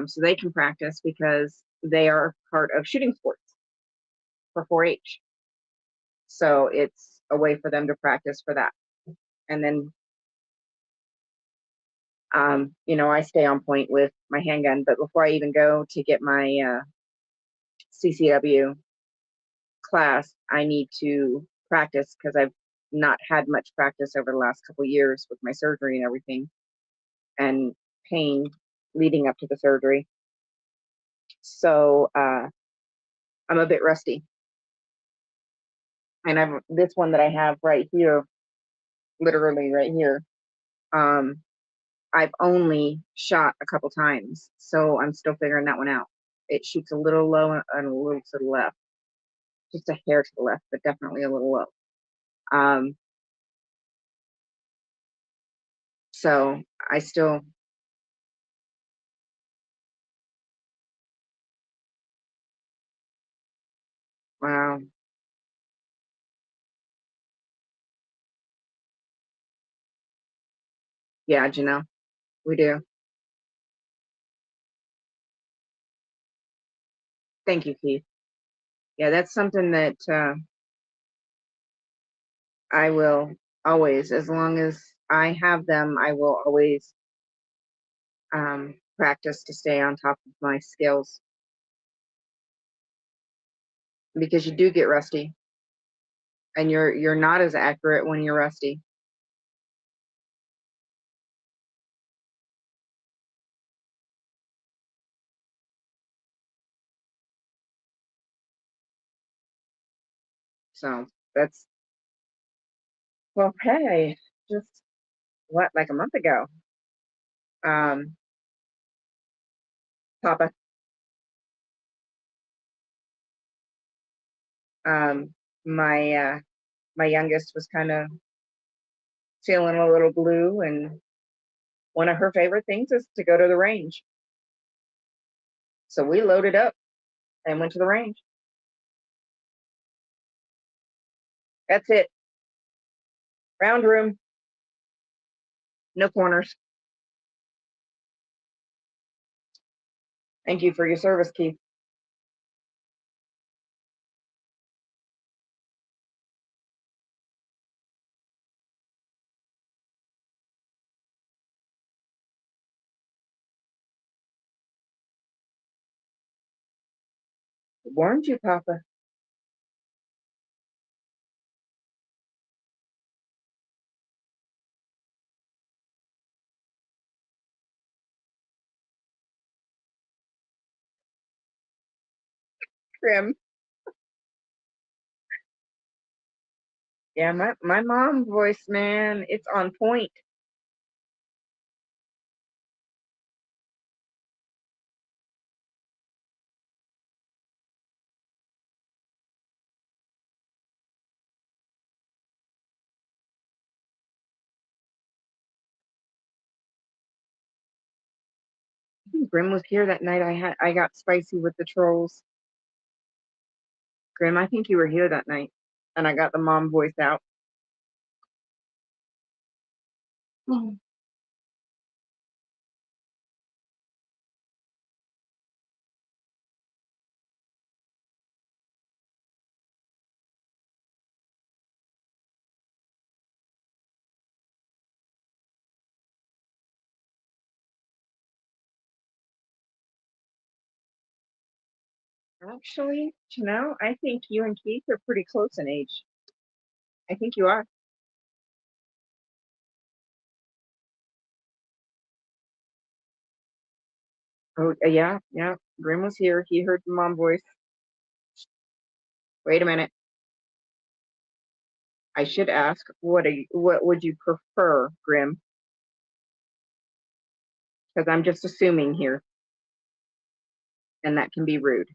so they can practice because they are part of shooting sports for 4-H. So it's a way for them to practice for that. And then, I stay on point with my handgun. But before I even go to get my CCW class, I need to practice because I've not had much practice over the last couple of years with my surgery and everything and pain leading up to the surgery. So I'm a bit rusty. And I've this one that I have right here, literally right here. Um, I've only shot a couple times, so I'm still figuring that one out. It shoots a little low and a little to the left, just a hair to the left, but definitely a little low. Um, So I still, wow. Yeah, Janelle, we do. Thank you, Keith. Yeah, that's something that I will always, as long as I have them, I will always practice to stay on top of my skills because you do get rusty and you're not as accurate when you're rusty. So that's, well, hey, just what, like a month ago, um, Papa, um, my youngest was kind of feeling a little blue, and one of her favorite things is to go to the range. So we loaded up and went to the range. That's it. Round room, no corners. Thank you for your service, Keith. Warned you, Papa. Grim. Yeah, my mom voice, man, it's on point. Grim was here that night. I got spicy with the trolls. Grim, I think you were here that night, and I got the mom voice out. Actually, Janelle, I think you and Keith are pretty close in age. I think you are. Oh, yeah, yeah. Grim was here. He heard the mom voice. Wait a minute. I should ask, what would you prefer, Grim? Because I'm just assuming here, and that can be rude.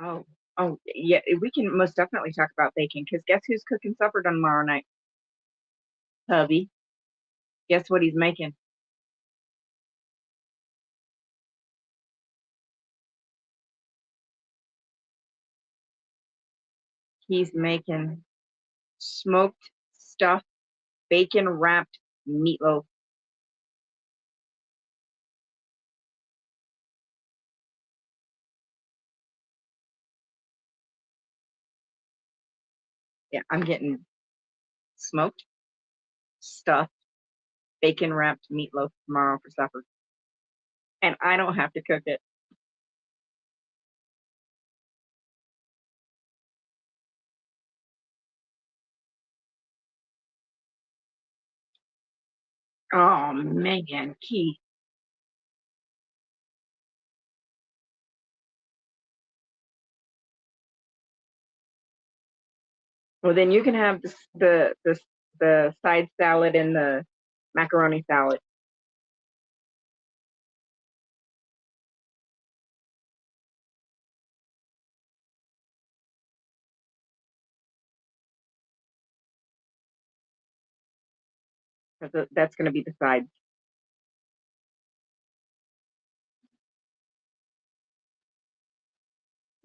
Oh, oh, yeah. We can most definitely talk about baking. Because guess who's cooking supper tomorrow night? Hubby. Guess what he's making? He's making smoked stuffed bacon wrapped meatloaf. Yeah, I'm getting smoked stuffed bacon wrapped meatloaf tomorrow for supper. And I don't have to cook it. Oh man, Keith. Well, then you can have the side salad and Macaroni salad. That's going to be the side.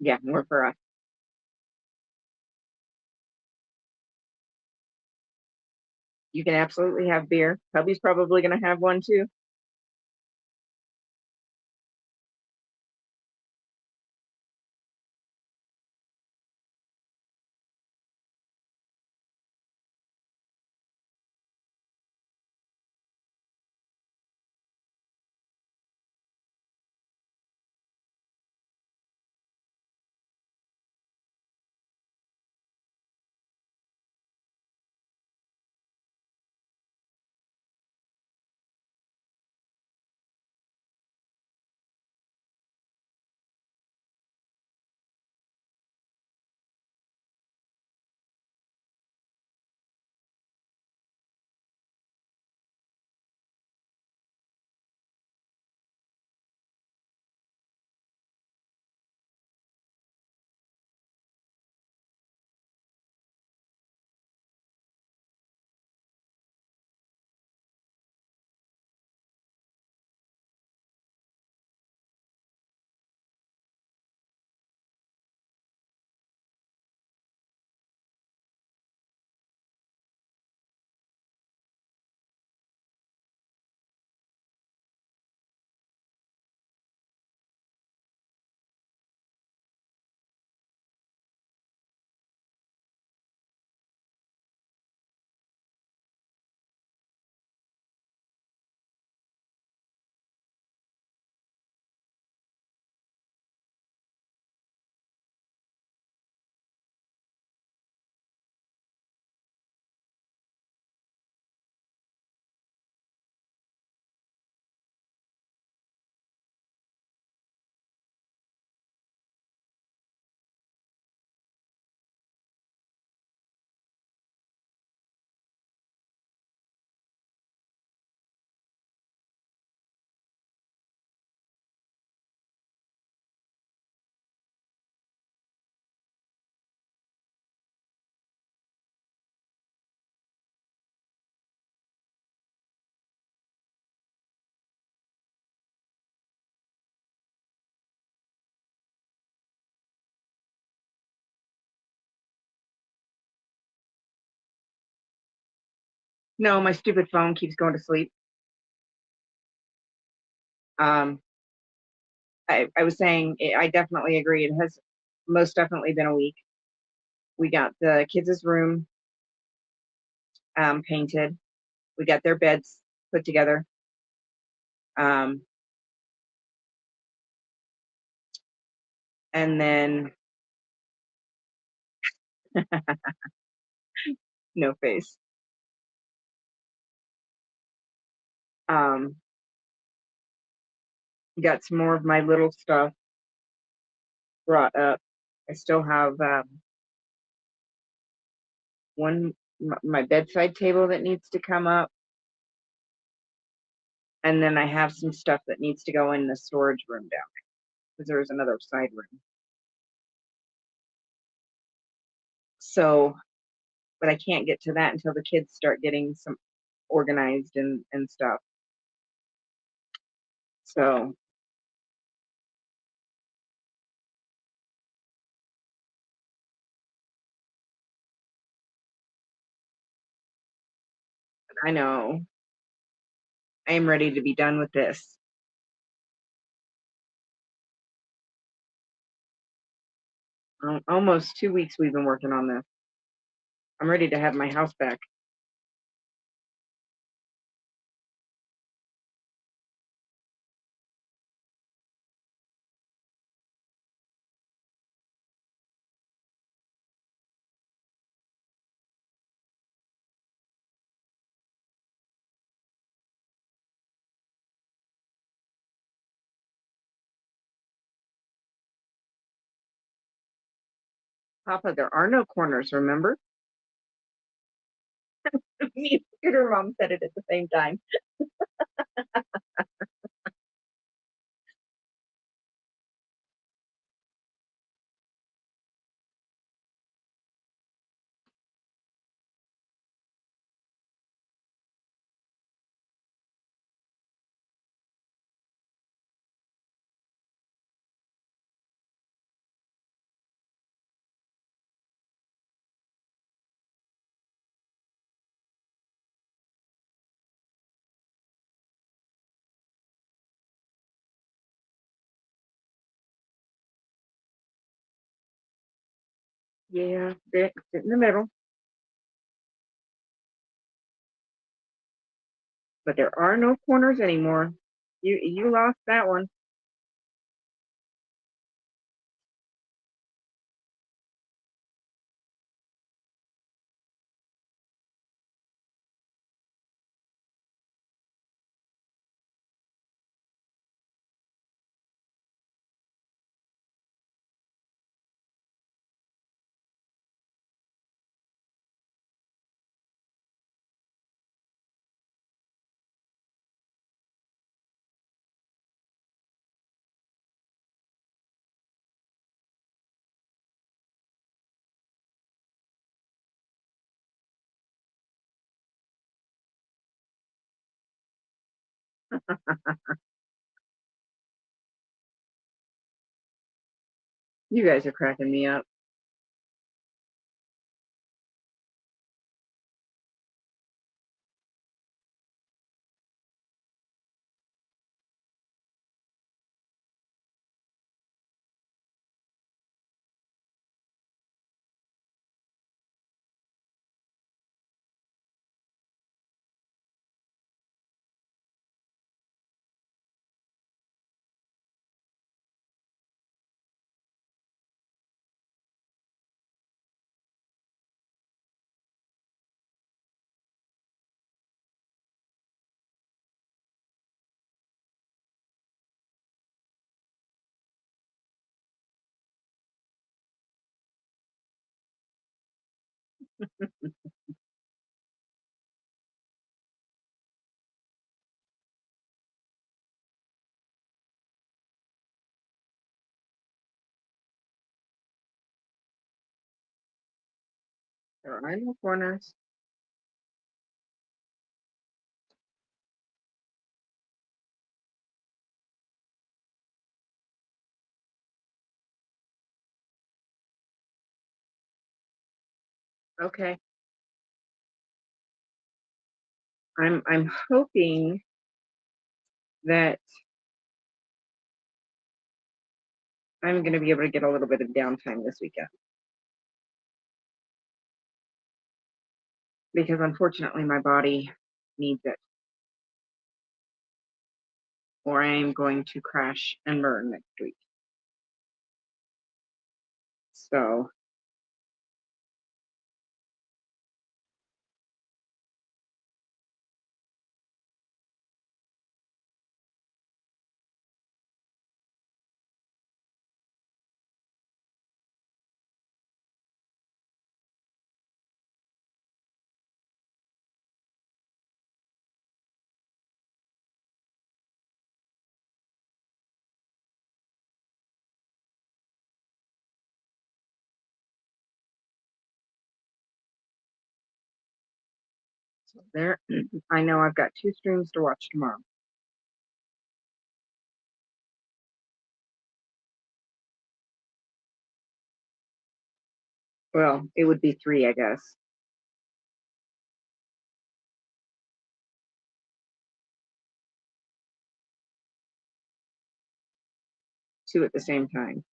Yeah, more for us. You can absolutely have beer. Hubby's probably going to have one too. No, my stupid phone keeps going to sleep. Um, I was saying, I definitely agree. It has most definitely been a week. We got the kids' room painted. We got their beds put together. Um, and then no face. Um, got some more of my little stuff brought up. I still have my bedside table that needs to come up, and then I have some stuff that needs to go in the storage room down because there's another side room. So, but I can't get to that until the kids start getting some organized and stuff. So I know I am ready to be done with this. Almost 2 weeks we've been working on this. I'm ready to have my house back. Papa, there are no corners, remember? Scooter Mom said it at the same time. Yeah, sit in the middle. But there are no corners anymore. You lost that one. You guys are cracking me up. There are no corners. Okay. I'm hoping that I'm going to be able to get a little bit of downtime this weekend because unfortunately my body needs it, or I am going to crash and burn next week. So there, I know I've got 2 streams to watch tomorrow. Well, it would be 3, I guess. 2 at the same time.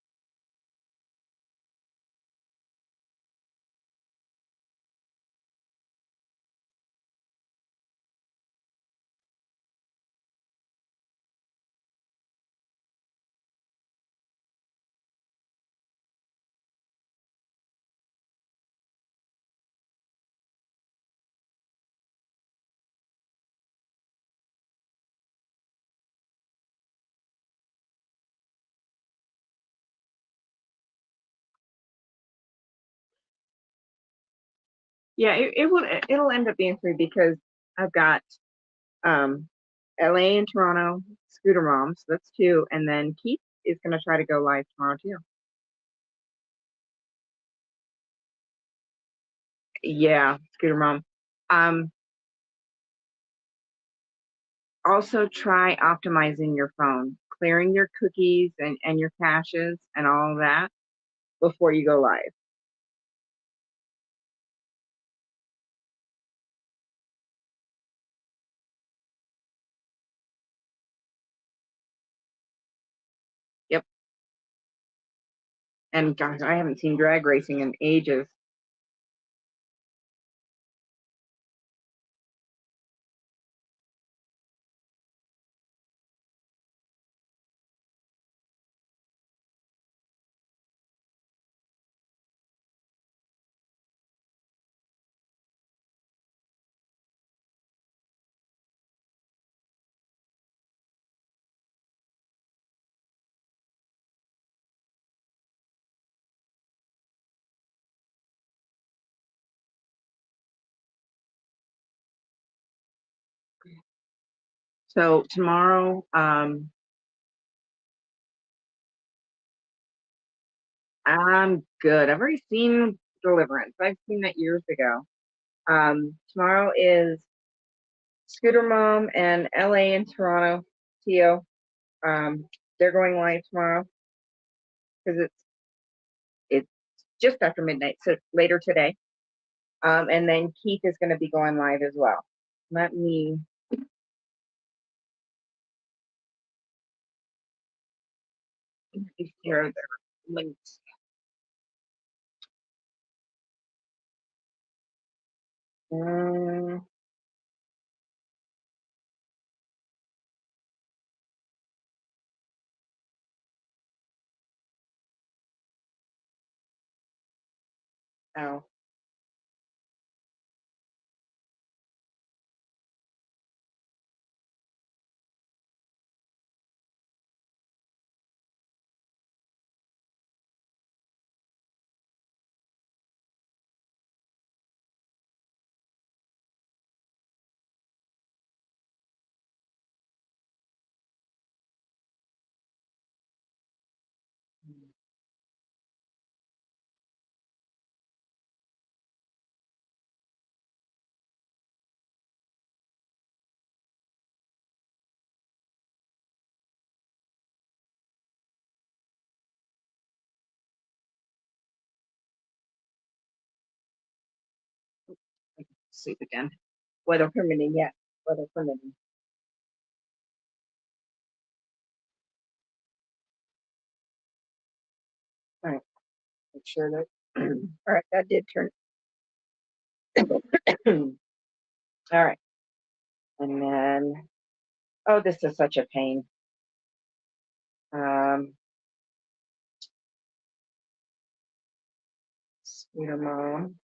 Yeah, it'll end up being 3 because I've got um, LA and Toronto scooter moms. That's two, and then Keith is going to try to go live tomorrow too. Yeah, scooter mom. Um, Also try optimizing your phone, clearing your cookies and your caches and all of that before you go live. Yep. And gosh, I haven't seen drag racing in ages. So tomorrow, I'm good. I've already seen Deliverance. I've seen that years ago. Tomorrow is Scooter Mom and LA and Toronto, Tio. They're going live tomorrow because it's just after midnight, so later today. And then Keith is going to be going live as well. Let me share their links. Um, oh, I can sleep again. Weather permitting, yeah. Weather permitting. All right, make sure that. All right, that did turn. All right, and then, oh, this is such a pain. Um, Sweeter mom.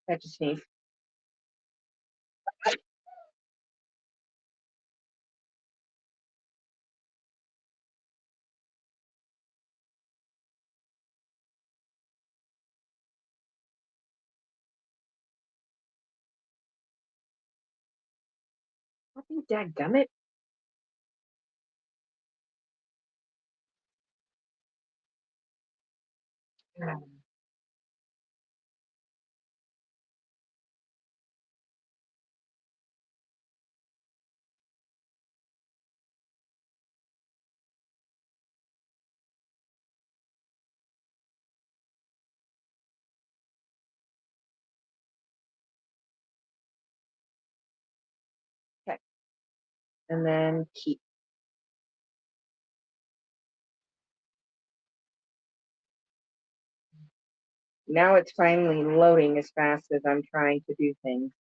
I just sneeze. Fucking dadgummit. Okay, and then keep. Now it's finally loading as fast as I'm trying to do things.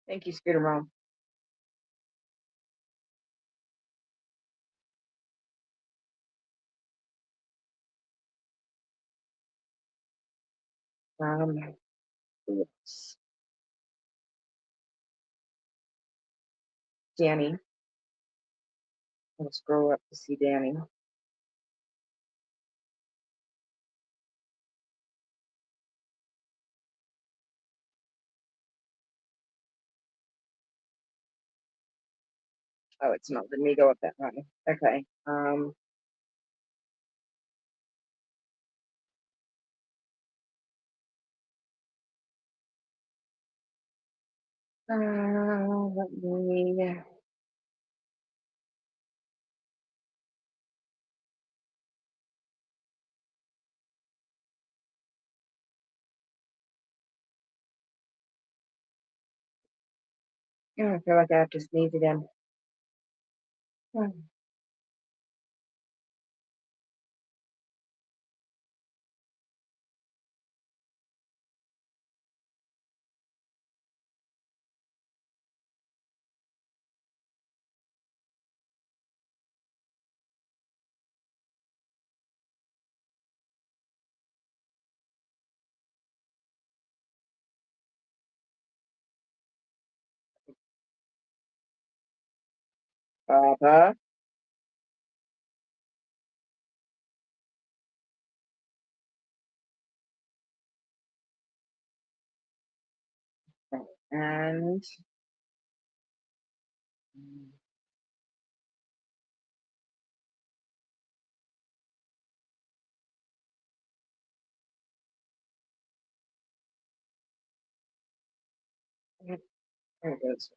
Thank you, Scooter Mom. Who else? Danny. Let's scroll up to see Danny. Oh, it's not letting me go up that high. Okay. Let me. Yeah, I feel like I have to sneeze again. Papa. And there it goes.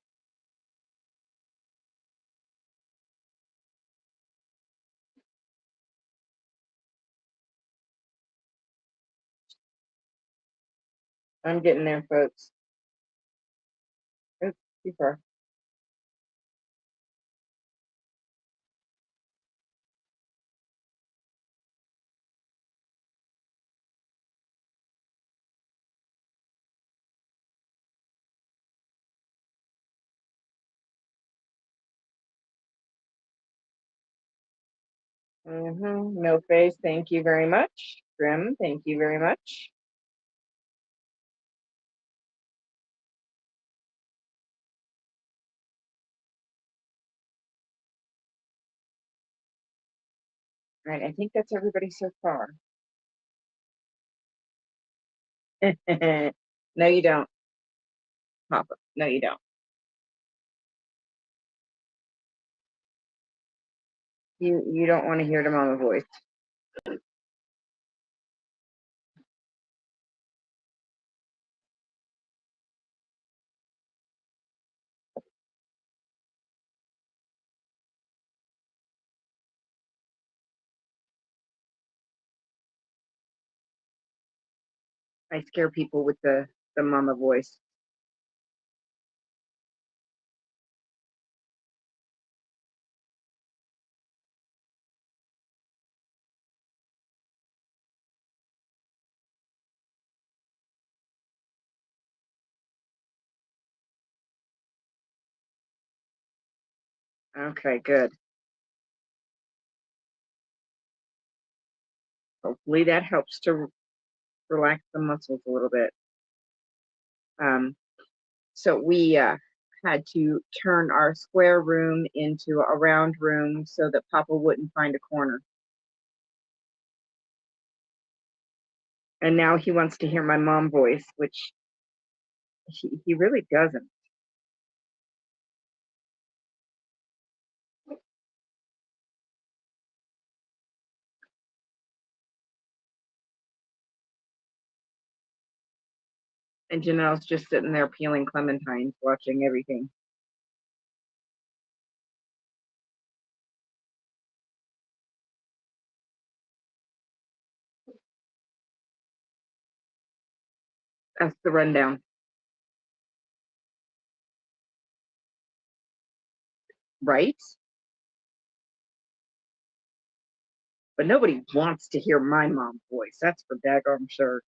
I'm getting there, folks. Oops, too far. No face, thank you very much. Grim, thank you very much. All right, I think that's everybody so far. No, you don't, Papa. No, you don't. You don't want to hear the mama voice. I scare people with the mama voice. Okay, good. Hopefully that helps to relax the muscles a little bit. So we had to turn our square room into a round room so that Papa wouldn't find a corner. And now he wants to hear my mom voice, which he really doesn't. And Janelle's just sitting there peeling clementines, watching everything. That's the rundown. Right? But nobody wants to hear my mom's voice. That's for daggone sure.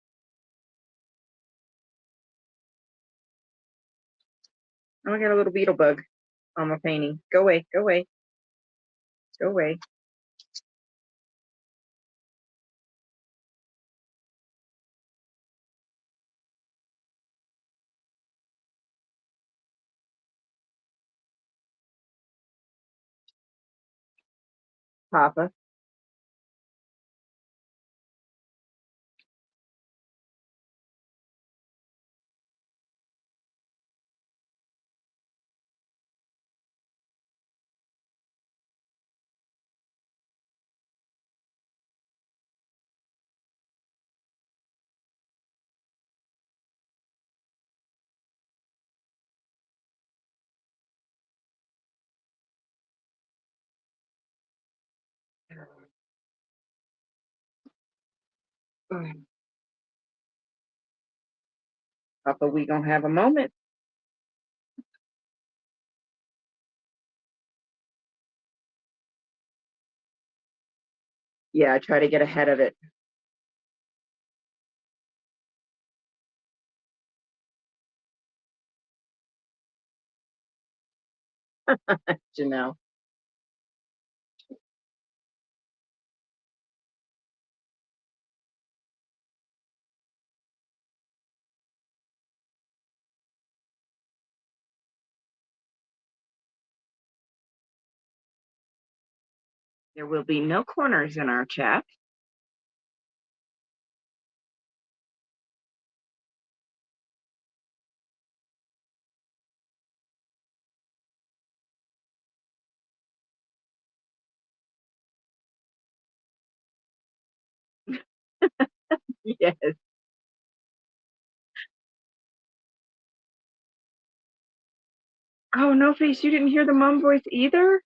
Oh, I got a little beetle bug on my painting. Go away, go away, go away. Papa. Papa, we gonna have a moment. Yeah, I try to get ahead of it. Janelle. There will be no corners in our chat. Yes. Oh, no face, you didn't hear the mom voice either?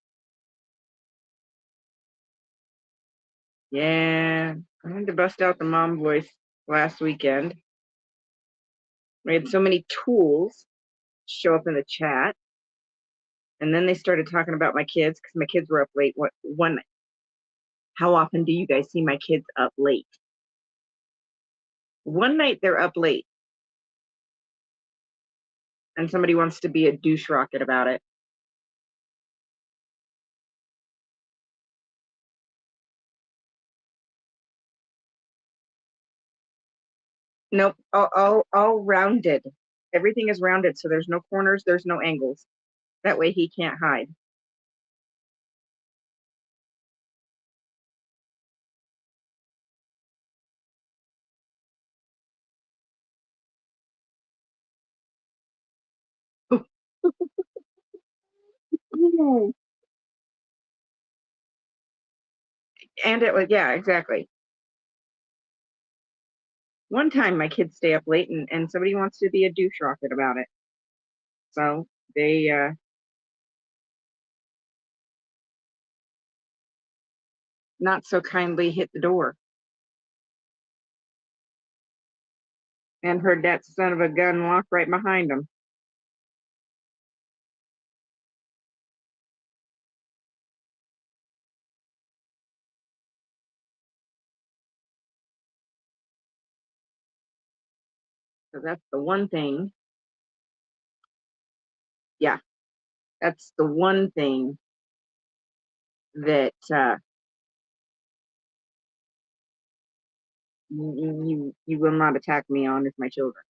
Yeah, I had to bust out the mom voice last weekend. We had so many tools show up in the chat. And then they started talking about my kids because my kids were up late. One, how often do you guys see my kids up late? One night they're up late and somebody wants to be a douche rocket about it. Nope, all rounded. Everything is rounded, so there's no corners, there's no angles. That way he can't hide. And it was, yeah, exactly. One time my kids stay up late and somebody wants to be a douche rocket about it. So they not so kindly hit the door and heard that son of a gun walk right behind them. So that's the one thing. Yeah, that's the one thing that you will not attack me on is my children,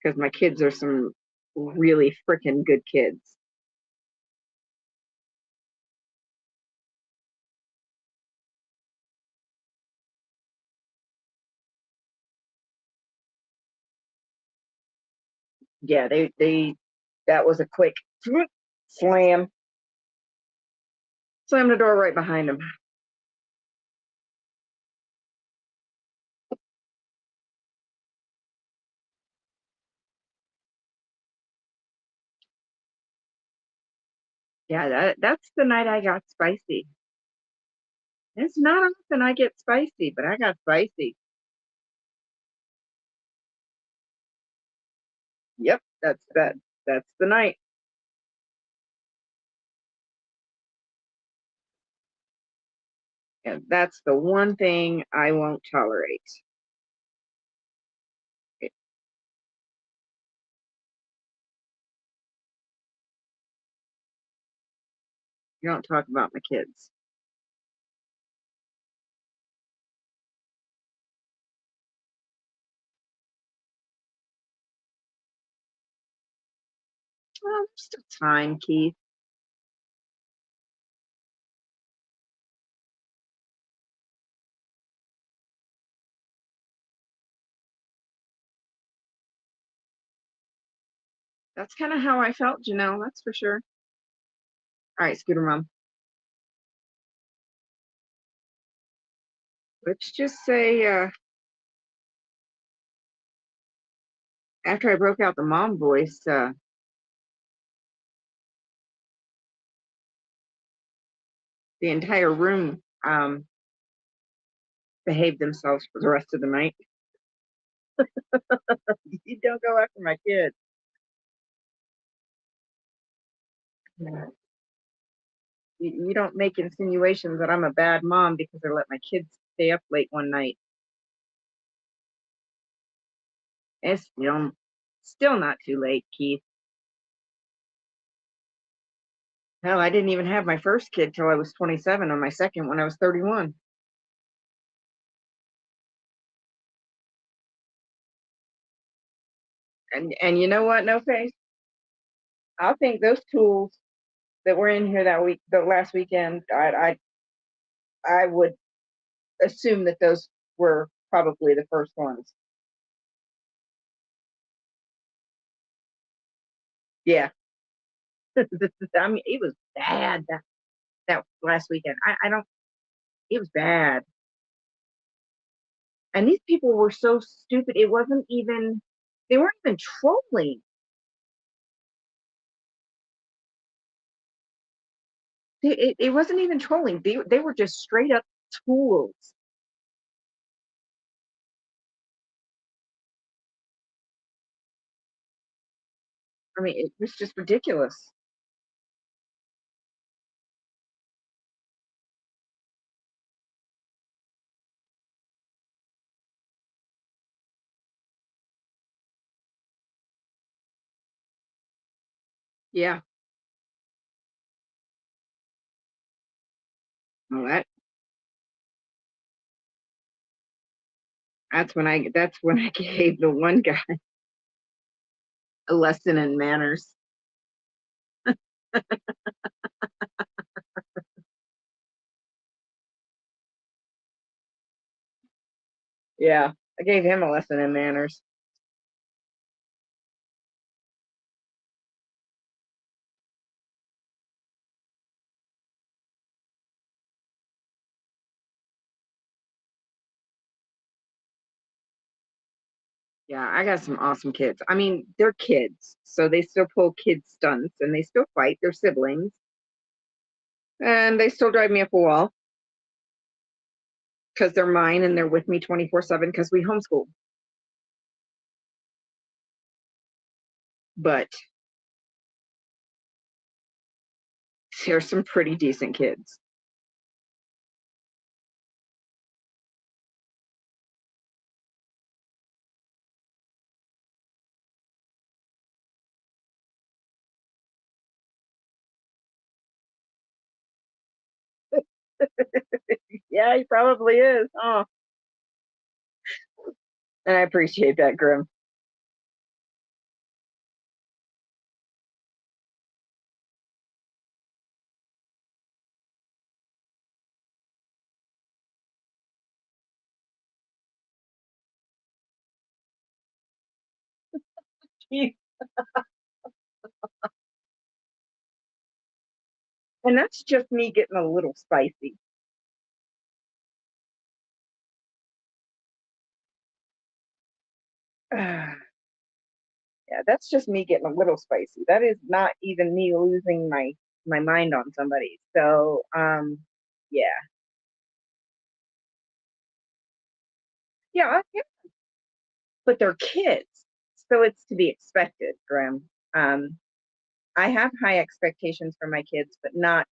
because my kids are some really freaking good kids. Yeah, they that was a quick slam, slam the door right behind them. Yeah, that's the night I got spicy. It's not often I get spicy, but I got spicy. Yep, that's the night. And that's the one thing I won't tolerate. You don't talk about my kids. Well, there's still time, Keith. That's kind of how I felt, Janelle, that's for sure. All right, Scooter Mom. Let's just say after I broke out the mom voice, the entire room behaved themselves for the rest of the night. You don't go after my kids. You don't make insinuations that I'm a bad mom because I let my kids stay up late one night. It's still not too late, Keith. Hell, I didn't even have my first kid till I was 27, and my second when I was 31. And you know what, No Face? I think those tools that were in here that week, the last weekend, I would assume that those were probably the first ones. Yeah, I mean, it was bad that last weekend. I don't. It was bad, and these people were so stupid. It wasn't even. They weren't even trolling. It wasn't even trolling. They were just straight up tools. I mean, it was just ridiculous. Yeah. Well, that's when I gave the one guy a lesson in manners. Yeah, I gave him a lesson in manners. Yeah, I got some awesome kids. I mean, they're kids, so they still pull kid stunts and they still fight. They're siblings, and they still drive me up a wall because they're mine and they're with me 24/7 because we homeschool. But they're some pretty decent kids. Yeah, he probably is. Oh, and I appreciate that, Grim. And that's just me getting a little spicy. Yeah, that's just me getting a little spicy. That is not even me losing my mind on somebody. So, yeah, yeah, but they're kids, so it's to be expected, Graham. Um, I have high expectations for my kids, but not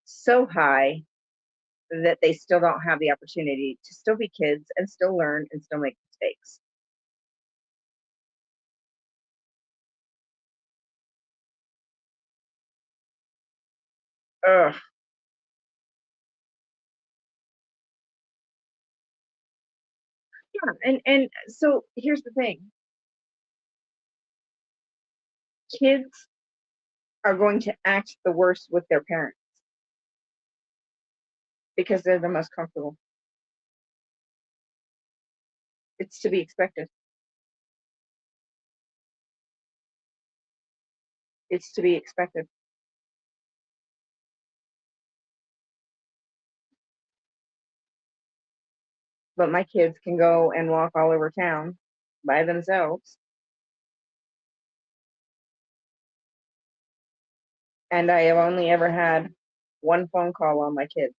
so high that they still don't have the opportunity to still be kids and still learn and still make mistakes. Ugh. Yeah, and so here's the thing: kids are going to act the worst with their parents because they're the most comfortable. It's to be expected. It's to be expected. But my kids can go and walk all over town by themselves. And I have only ever had one phone call on my kids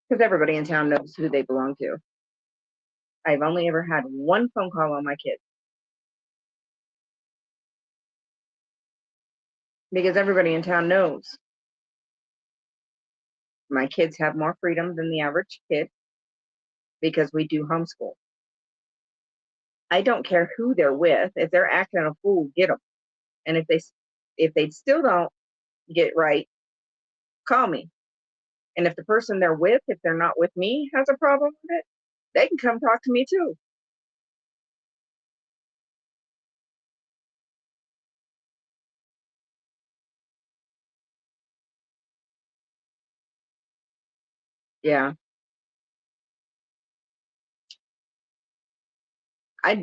because everybody in town knows who they belong to. I've only ever had one phone call on my kids because everybody in town knows my kids have more freedom than the average kid because we do homeschool. I don't care who they're with. If they're acting a fool, get them. And if they still don't get right, call me. And if the person they're with, if they're not with me, has a problem with it, they can come talk to me too. Yeah, I'd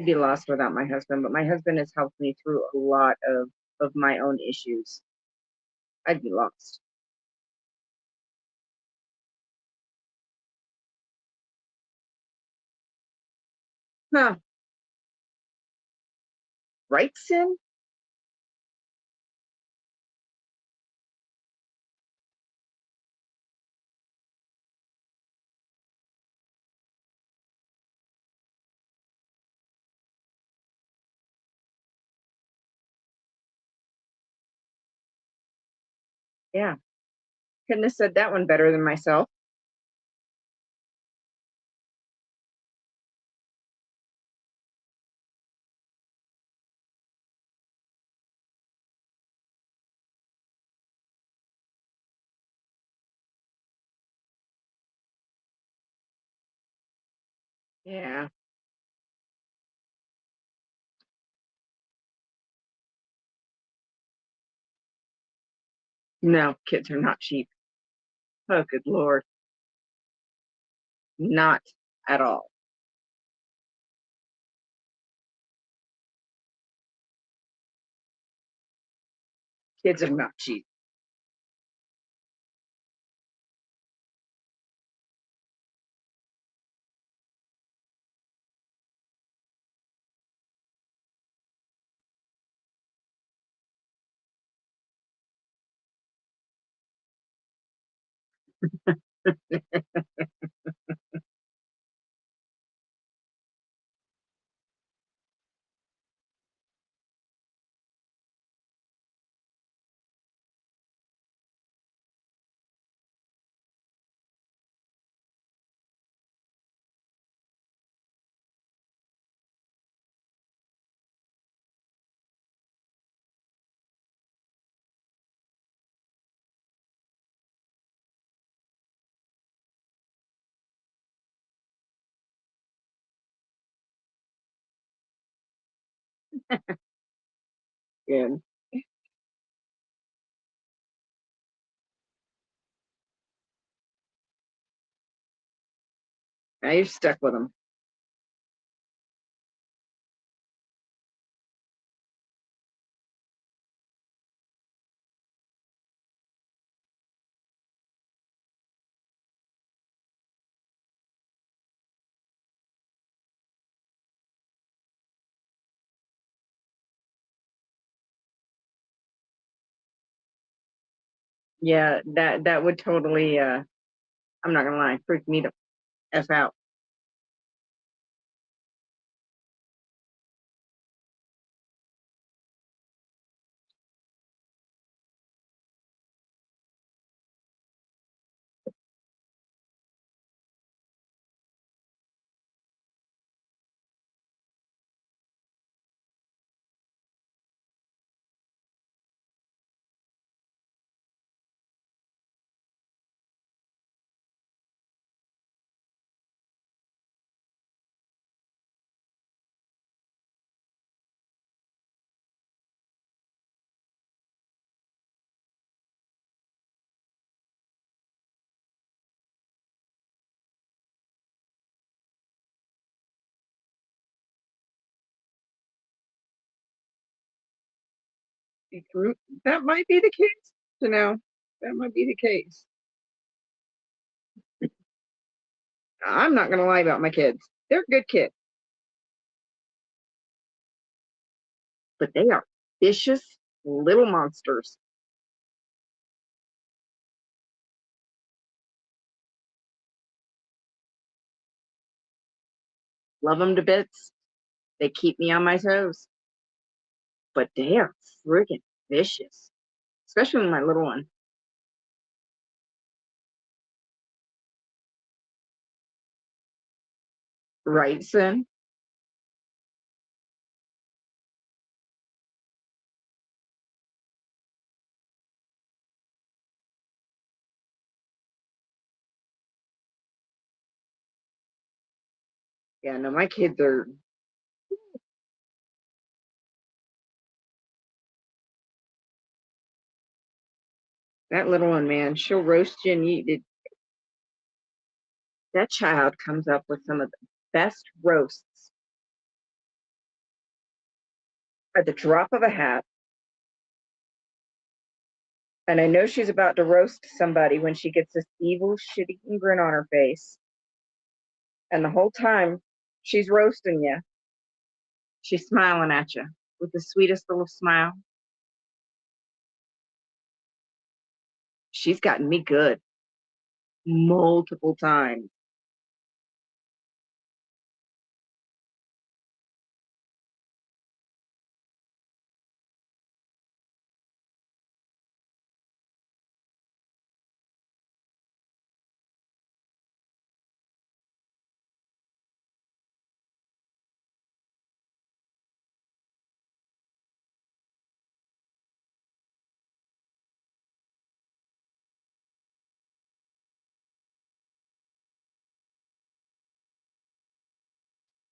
be lost without my husband, but my husband has helped me through a lot of my own issues. I'd be lost. Huh? Right, Sin? Yeah, couldn't have said that one better than myself. Yeah. No, kids are not cheap. Oh, good Lord. Not at all. Kids are not cheap. Good. Now you're stuck with them. Yeah, that would totally I'm not gonna lie, freak me the F out. That might be the case, you know. That might be the case. I'm not gonna lie about my kids. They're good kids, but they are vicious little monsters. Love them to bits. They keep me on my toes, but they are friggin' vicious, especially my little one. Right, son? Yeah, no, my kids are that little one, man. She'll roast you and that child comes up with some of the best roasts at the drop of a hat. And I know she's about to roast somebody when she gets this evil, shit-eating grin on her face. And the whole time she's roasting you, she's smiling at you with the sweetest little smile. She's gotten me good multiple times.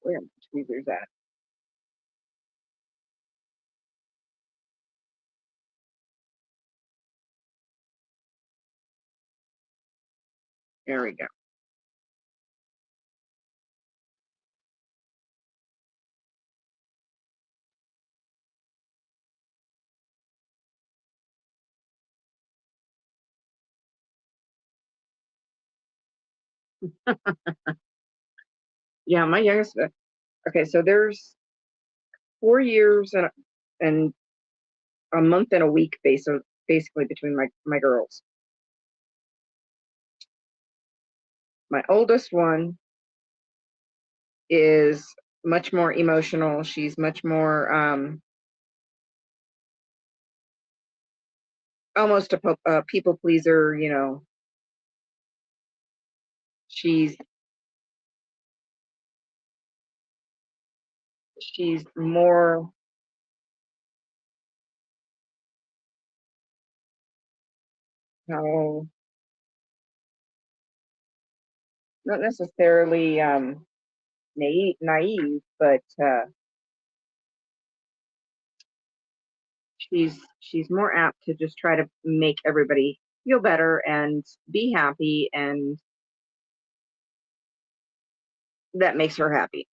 Where are my tweezers at? There we go. Yeah, my youngest. Okay, so there's 4 years and a month and a week, basically between my girls. My oldest one is much more emotional. She's much more almost a people pleaser. You know, she's she's more how not necessarily naive, but she's more apt to just try to make everybody feel better and be happy, and that makes her happy.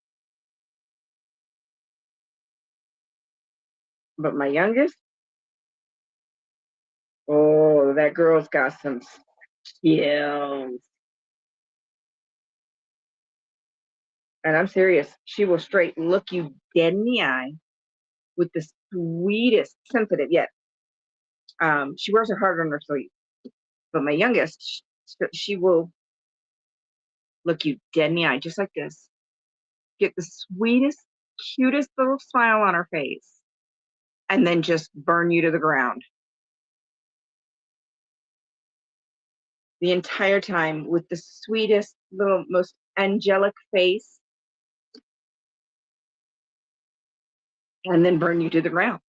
But my youngest, oh, that girl's got some skills. And I'm serious. She will straight look you dead in the eye with the sweetest, sensitive, yet she wears her heart on her sleeve. But my youngest, she will look you dead in the eye, just like this. Get the sweetest, cutest little smile on her face, and then just burn you to the ground the entire time with the sweetest little, most angelic face, and then burn you to the ground.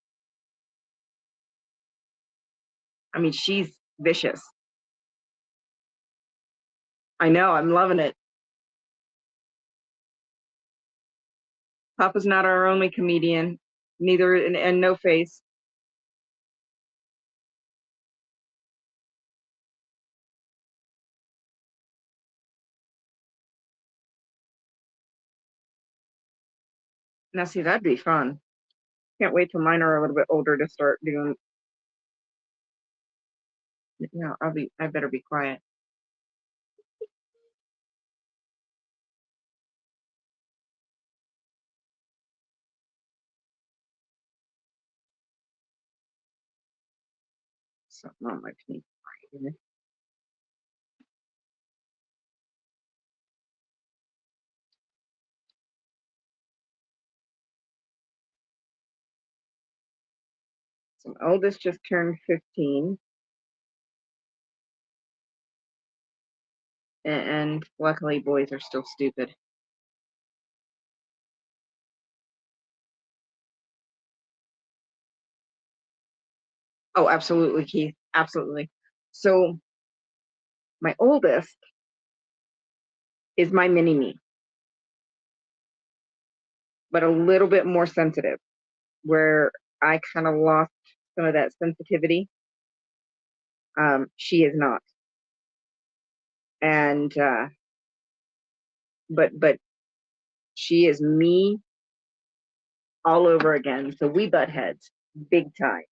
I mean, she's vicious. I know, I'm loving it. Papa's not our only comedian, neither, and no face. Now, see, that'd be fun. Can't wait till mine are a little bit older to start doing. I better be quiet. Something on my teeth. So my oldest just turned 15. And luckily boys are still stupid. Oh, absolutely, Keith. Absolutely. So my oldest is my mini me, but a little bit more sensitive, where I kind of lost some of that sensitivity. She is not. And but she is me all over again. So we butt heads big time.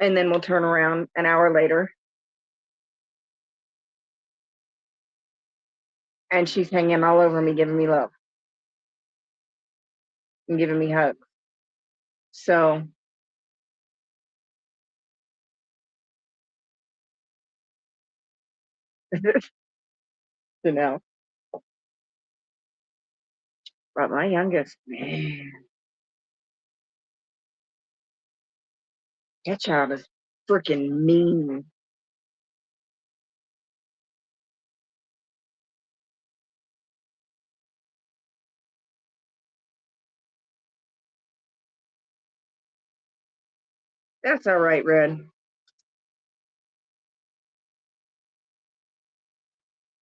And then we'll turn around an hour later and she's hanging all over me, giving me love and giving me hugs. So, you know, but my youngest, man, that child is freaking mean. That's all right, Red.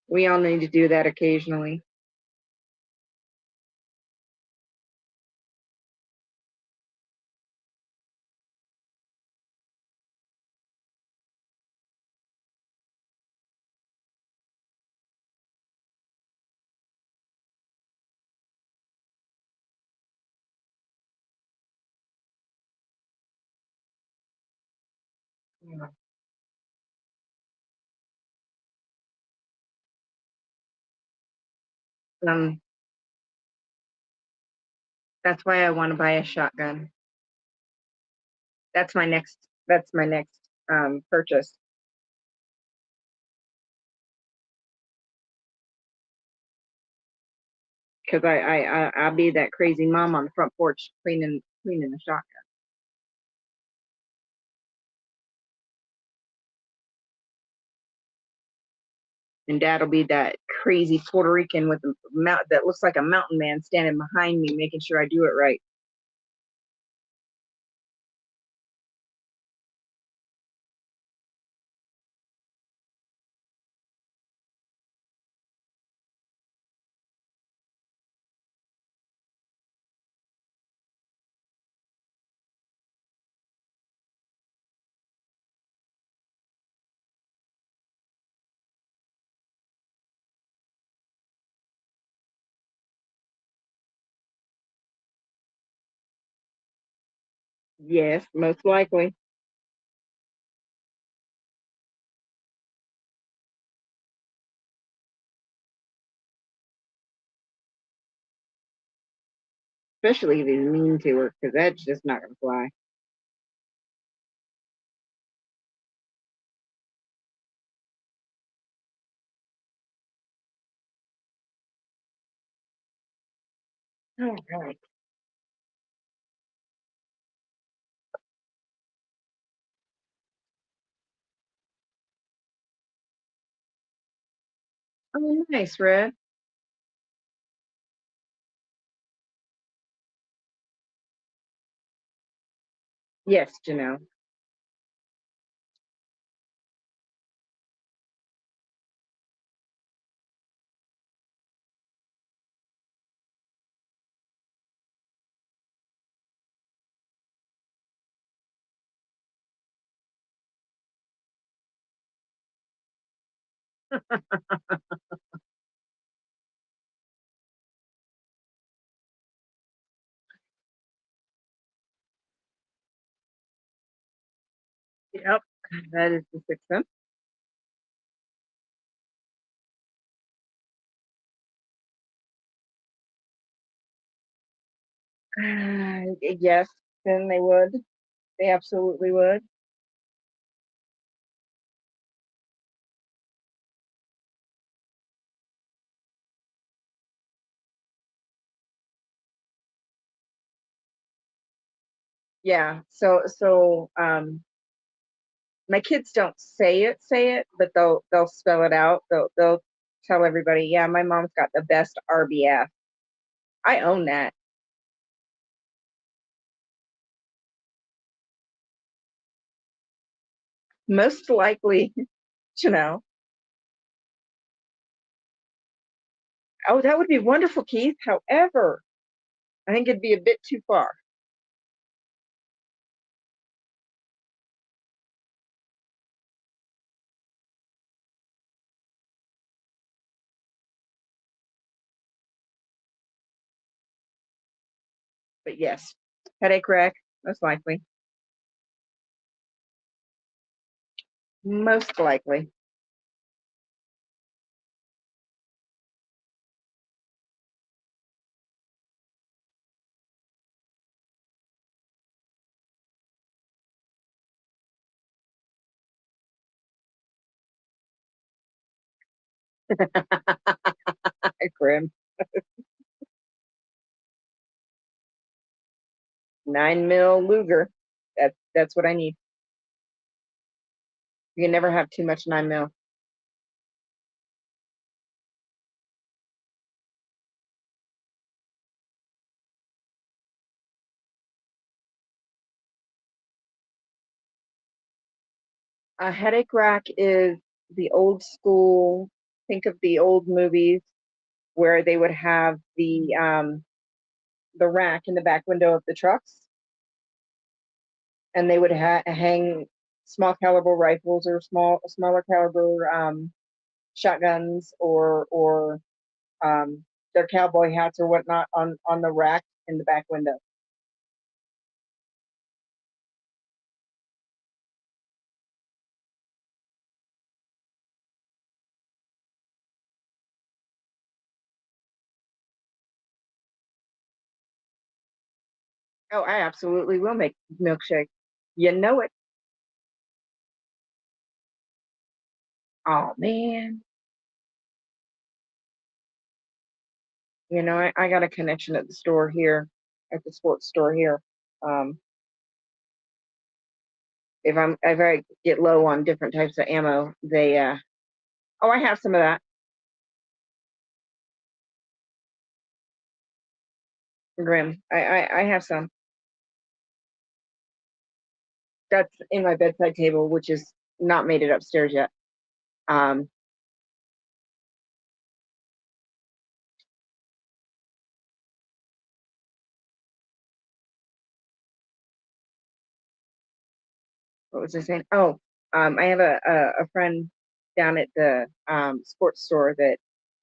We all need to do that occasionally. Um, that's why I want to buy a shotgun. That's my next. That's my next purchase. Because I'll be that crazy mom on the front porch cleaning the shotgun. And Dad'll be that crazy Puerto Rican with a mount that looks like a mountain man standing behind me, making sure I do it right. Yes, most likely. Especially if he's mean to her, because that's just not gonna fly. All right. Oh, nice, Red. Yes, Janelle. That is the sixth one. Yes, then they would. They absolutely would. Yeah. So my kids don't say it, but they'll spell it out. They'll tell everybody, yeah, my mom's got the best RBF. I own that. Most likely, you know. Oh, that would be wonderful, Keith. However, I think it'd be a bit too far. But yes, headache rack, most likely. Most likely. Grim. 9 mil Luger. That's what I need. You can never have too much 9 mil. A headache rack is the old school. Think of the old movies where they would have the rack in the back window of the trucks, and they would hang small caliber rifles or smaller caliber shotguns or their cowboy hats or whatnot on the rack in the back window. Oh, I absolutely will make milkshake. You know it. Oh man. I got a connection at the store here, at the sports store here. Um, if I get low on different types of ammo, they oh, I have some of that. Grim. I have some. That's in my bedside table, which is not made it upstairs yet. Um, what was I saying? Oh, I have a friend down at the sports store that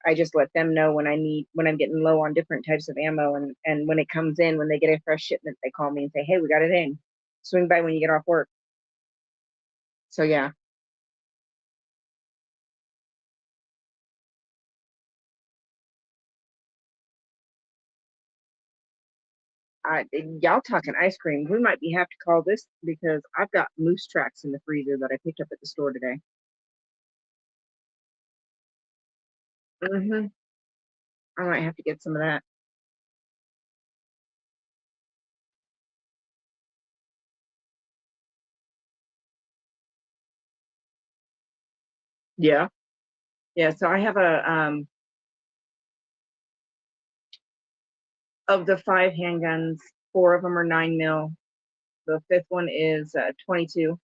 I just let them know when I'm getting low on different types of ammo, and when it comes in, when they get a fresh shipment, they call me and say, "Hey, we got it in. Swing by when you get off work." So yeah, y'all talking ice cream? We might be have to call this because I've got moose tracks in the freezer that I picked up at the store today. Hmm. I might have to get some of that. Yeah, yeah. So I have a of the five handguns, four of them are 9 mil. The fifth one is 22.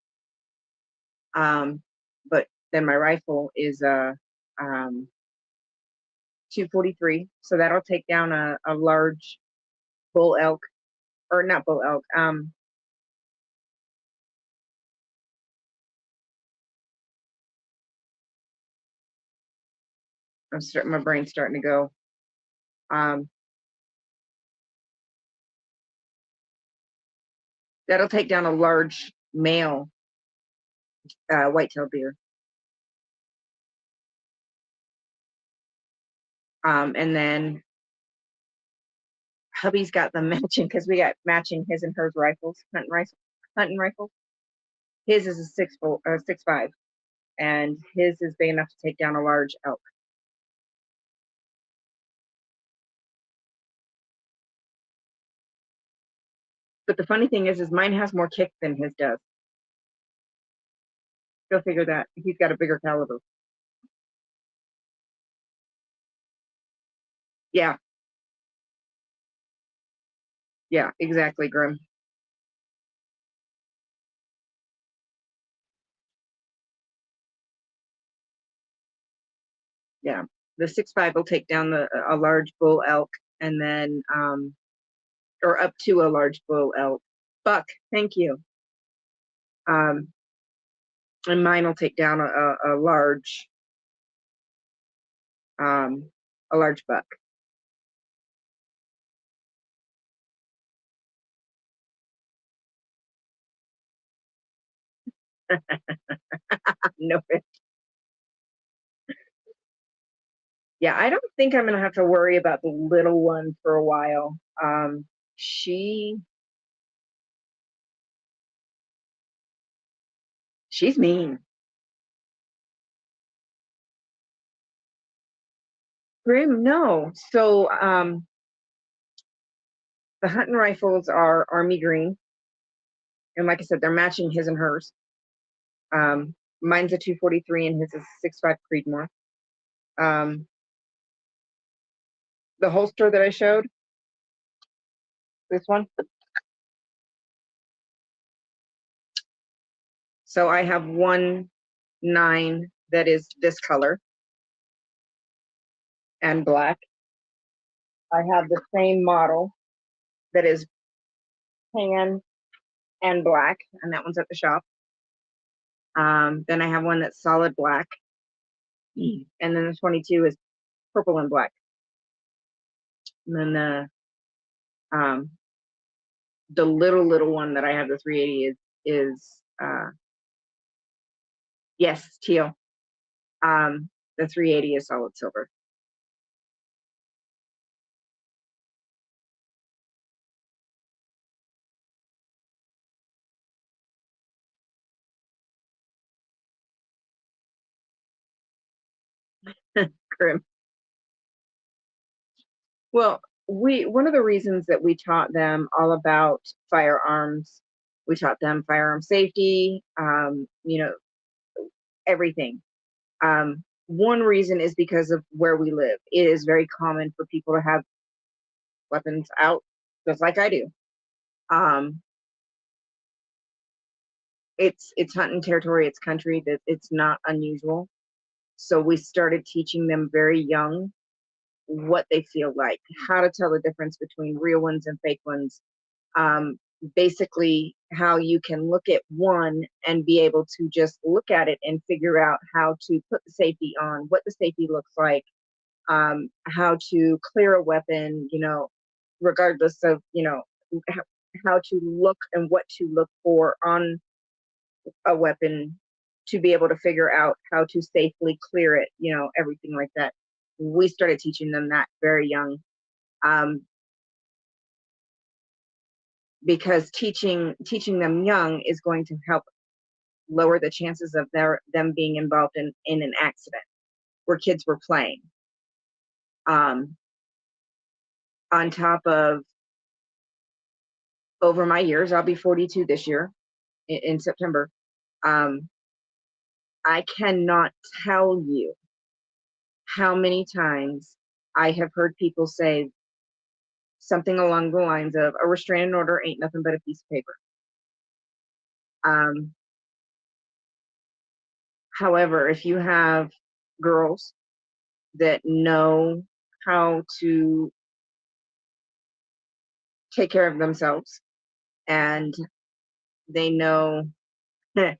But then my rifle is a 243. So that'll take down a large bull elk, or not bull elk. My brain's starting to go. Um, that'll take down a large male white-tailed deer. And then hubby's got them matching because we got matching his and hers rifles, hunting rifles. His is a 6.5, and his is big enough to take down a large elk. But the funny thing is mine has more kick than his does. Go figure that. He's got a bigger caliber. Yeah. Yeah, exactly, Grim. Yeah. The 6.5 will take down a large bull elk, and then or up to a large bull elk. Buck, thank you. And mine will take down a large buck. No. Yeah, I don't think I'm gonna have to worry about the little one for a while. She's mean. Grim, no. So the hunting rifles are army green, and like I said, they're matching his and hers. Mine's a 243 and his is 6.5 Creedmoor. The holster that I showed, this one. So I have 1.9 that is this color and black. I have the same model that is tan and black, and that one's at the shop. Then I have one that's solid black, and then the 22 is purple and black. And then the little one that I have, the 380, is yes, teal. The 380 is solid silver. Grim. Well, one of the reasons that we taught them all about firearms, we taught them firearm safety, everything. One reason is because of where we live. It is very common for people to have weapons out, just like I do. It's hunting territory, it's country, that it's not unusual. So we started teaching them very young what they feel like, how to tell the difference between real ones and fake ones. Basically, how you can look at one and be able to just look at it and figure out how to put the safety on, what the safety looks like, how to clear a weapon, regardless of, how to look and what to look for on a weapon to be able to figure out how to safely clear it, everything like that. We started teaching them that very young, because teaching them young is going to help lower the chances of them being involved in an accident where kids were playing. On top of, over my years, I'll be 42 this year in September. I cannot tell you how many times I have heard people say something along the lines of, a restraining order ain't nothing but a piece of paper. However, if you have girls that know how to take care of themselves, and they know no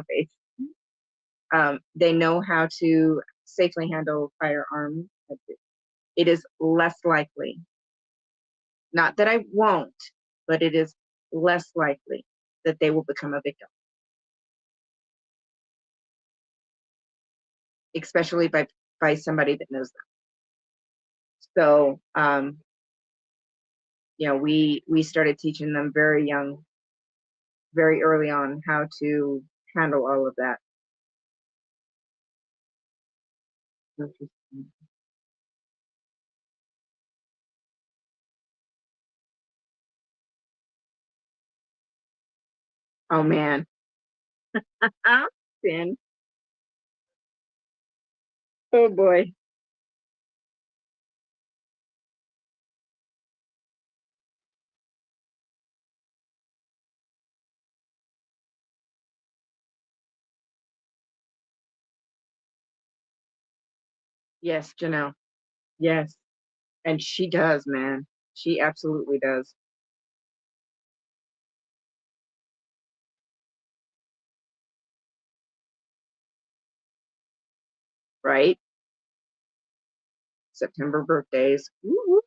face, they know how to safely handle firearms, it is less likely, not that I won't, but it is less likely that they will become a victim. especially by somebody that knows them. So, we started teaching them very young, very early on, how to handle all of that. Oh man. Sin. Oh boy. Yes, Janelle. Yes. And she does, man. She absolutely does. Right? September birthdays. Woo-woo.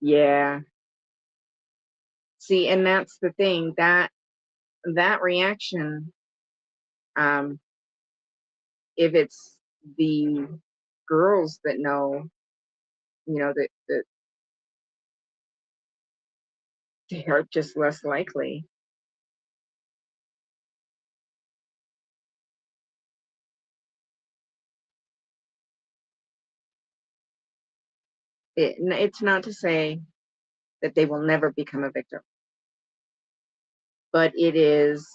Yeah. See, and that's the thing, that reaction, um, if it's the girls that know, that they are just less likely. It's not to say that they will never become a victim, but it is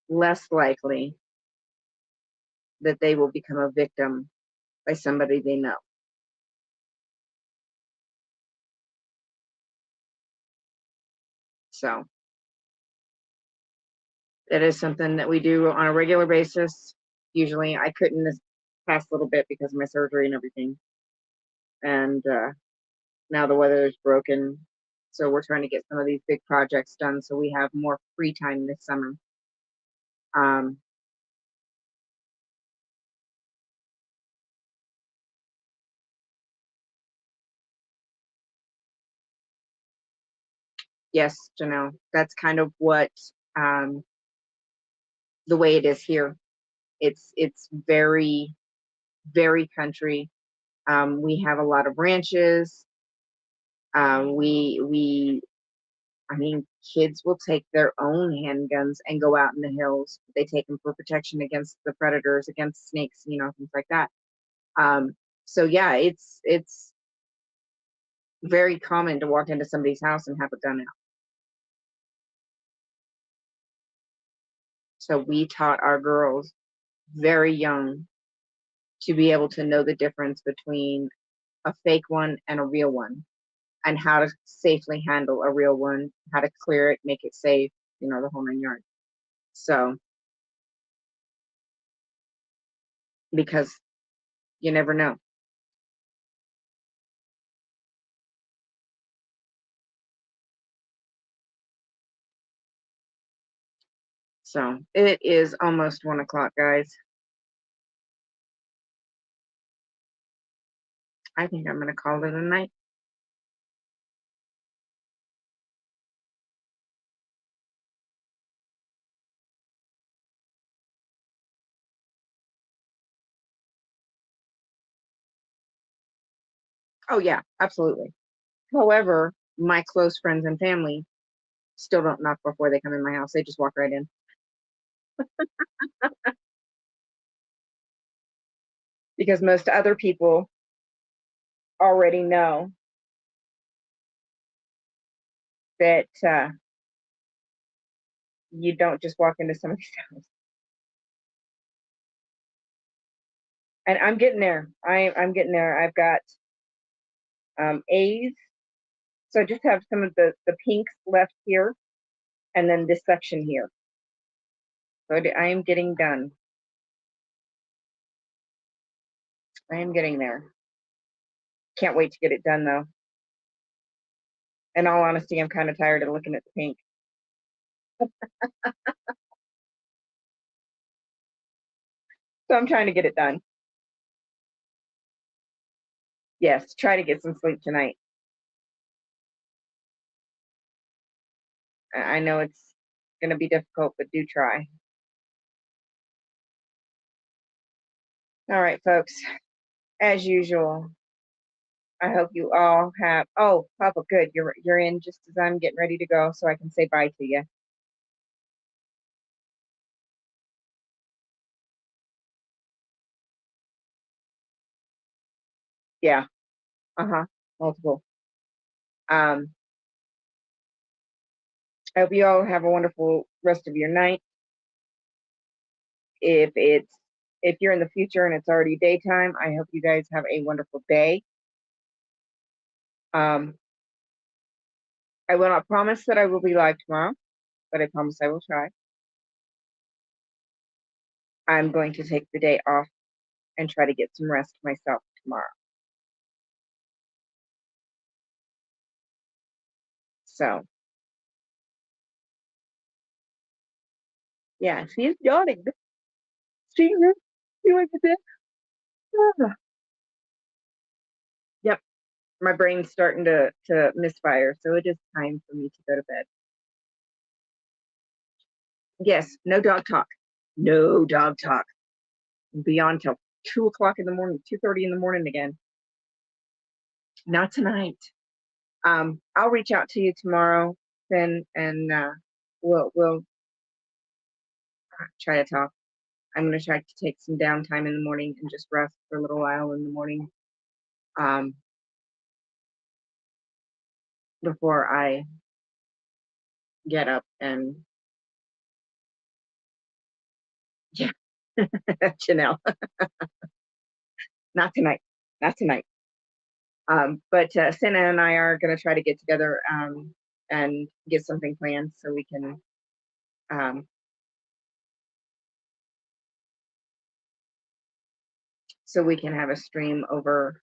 less likely that they will become a victim by somebody they know. So that is something that we do on a regular basis. Usually, I couldn't this past little bit because of my surgery and everything, and now the weather is broken, so we're trying to get some of these big projects done so we have more free time this summer. Um, yes, Janelle, that's kind of what um, the way it is here. It's very very country. We have a lot of ranches. We I mean, kids will take their own handguns and go out in the hills. They take them for protection against the predators, against snakes, things like that. Um, so yeah, it's very common to walk into somebody's house and have a gun out. So we taught our girls very young to be able to know the difference between a fake one and a real one, and how to safely handle a real one, how to clear it, make it safe, the whole 9 yards. So, because you never know. So it is almost 1 o'clock, guys. I think I'm gonna call it a night. Oh yeah, absolutely. However, my close friends and family still don't knock before they come in my house. They just walk right in. Because most other people already know that you don't just walk into somebody's house. And I'm getting there. I'm getting there. I've got A's. So I just have some of the pinks left here, and then this section here. So I am getting done. I am getting there. Can't wait to get it done though. In all honesty, I'm kind of tired of looking at the pink. So I'm trying to get it done. Yes, try to get some sleep tonight. I know going to be difficult, but do try. All right, folks. As usual, I hope you all have. Oh, Papa, good. You're in just as I'm getting ready to go, so I can say bye to you. Yeah. Uh-huh. Multiple. Um, I hope you all have a wonderful rest of your night. If you're in the future and it's already daytime, I hope you guys have a wonderful day. I will not promise that I will be live tomorrow, but I promise I will try. I'm going to take the day off and try to get some rest myself tomorrow. So, yeah, she's yawning. She's doing it. Yep, my brain's starting to misfire, so it is time for me to go to bed. Yes, no dog talk. No dog talk. Be on till 2 o'clock in the morning, 2:30 in the morning again. Not tonight. I'll reach out to you tomorrow then, and we'll try to talk. I'm gonna try to take some downtime in the morning and just rest for a little while in the morning, before I get up and yeah, Janelle. Not tonight. Not tonight. But Senna and I are gonna try to get together and get something planned um, so we can have a stream over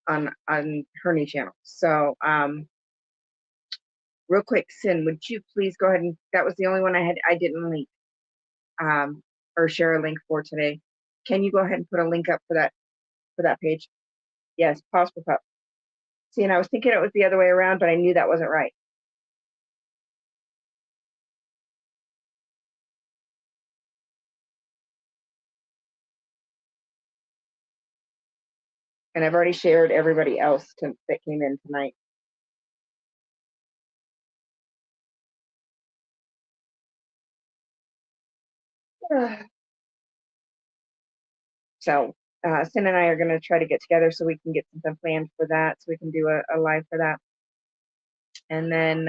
on her new channel. So real quick, Sin, would you please go ahead and that was the only one I didn't link or share a link for today. Can you go ahead and put a link up for that page? Yes, pause for pup. See, and I was thinking it was the other way around, but I knew that wasn't right. And I've already shared everybody else that came in tonight. So Sin and I are going to try to get together so we can get something planned for that, so we can do a live for that. And then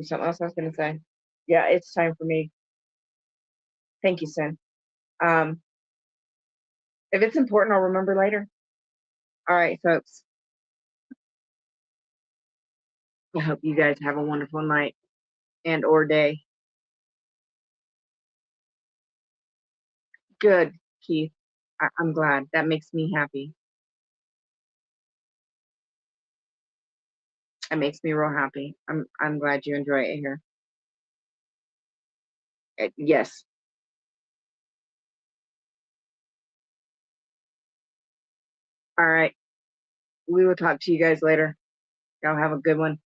something else I was going to say. Yeah, it's time for me. Thank you, Sin. If it's important, I'll remember later. All right, folks. I hope you guys have a wonderful night and or day. Good, Keith. I'm glad. That makes me happy. It makes me real happy. I'm glad you enjoy it here. Yes. All right. We will talk to you guys later. Y'all have a good one.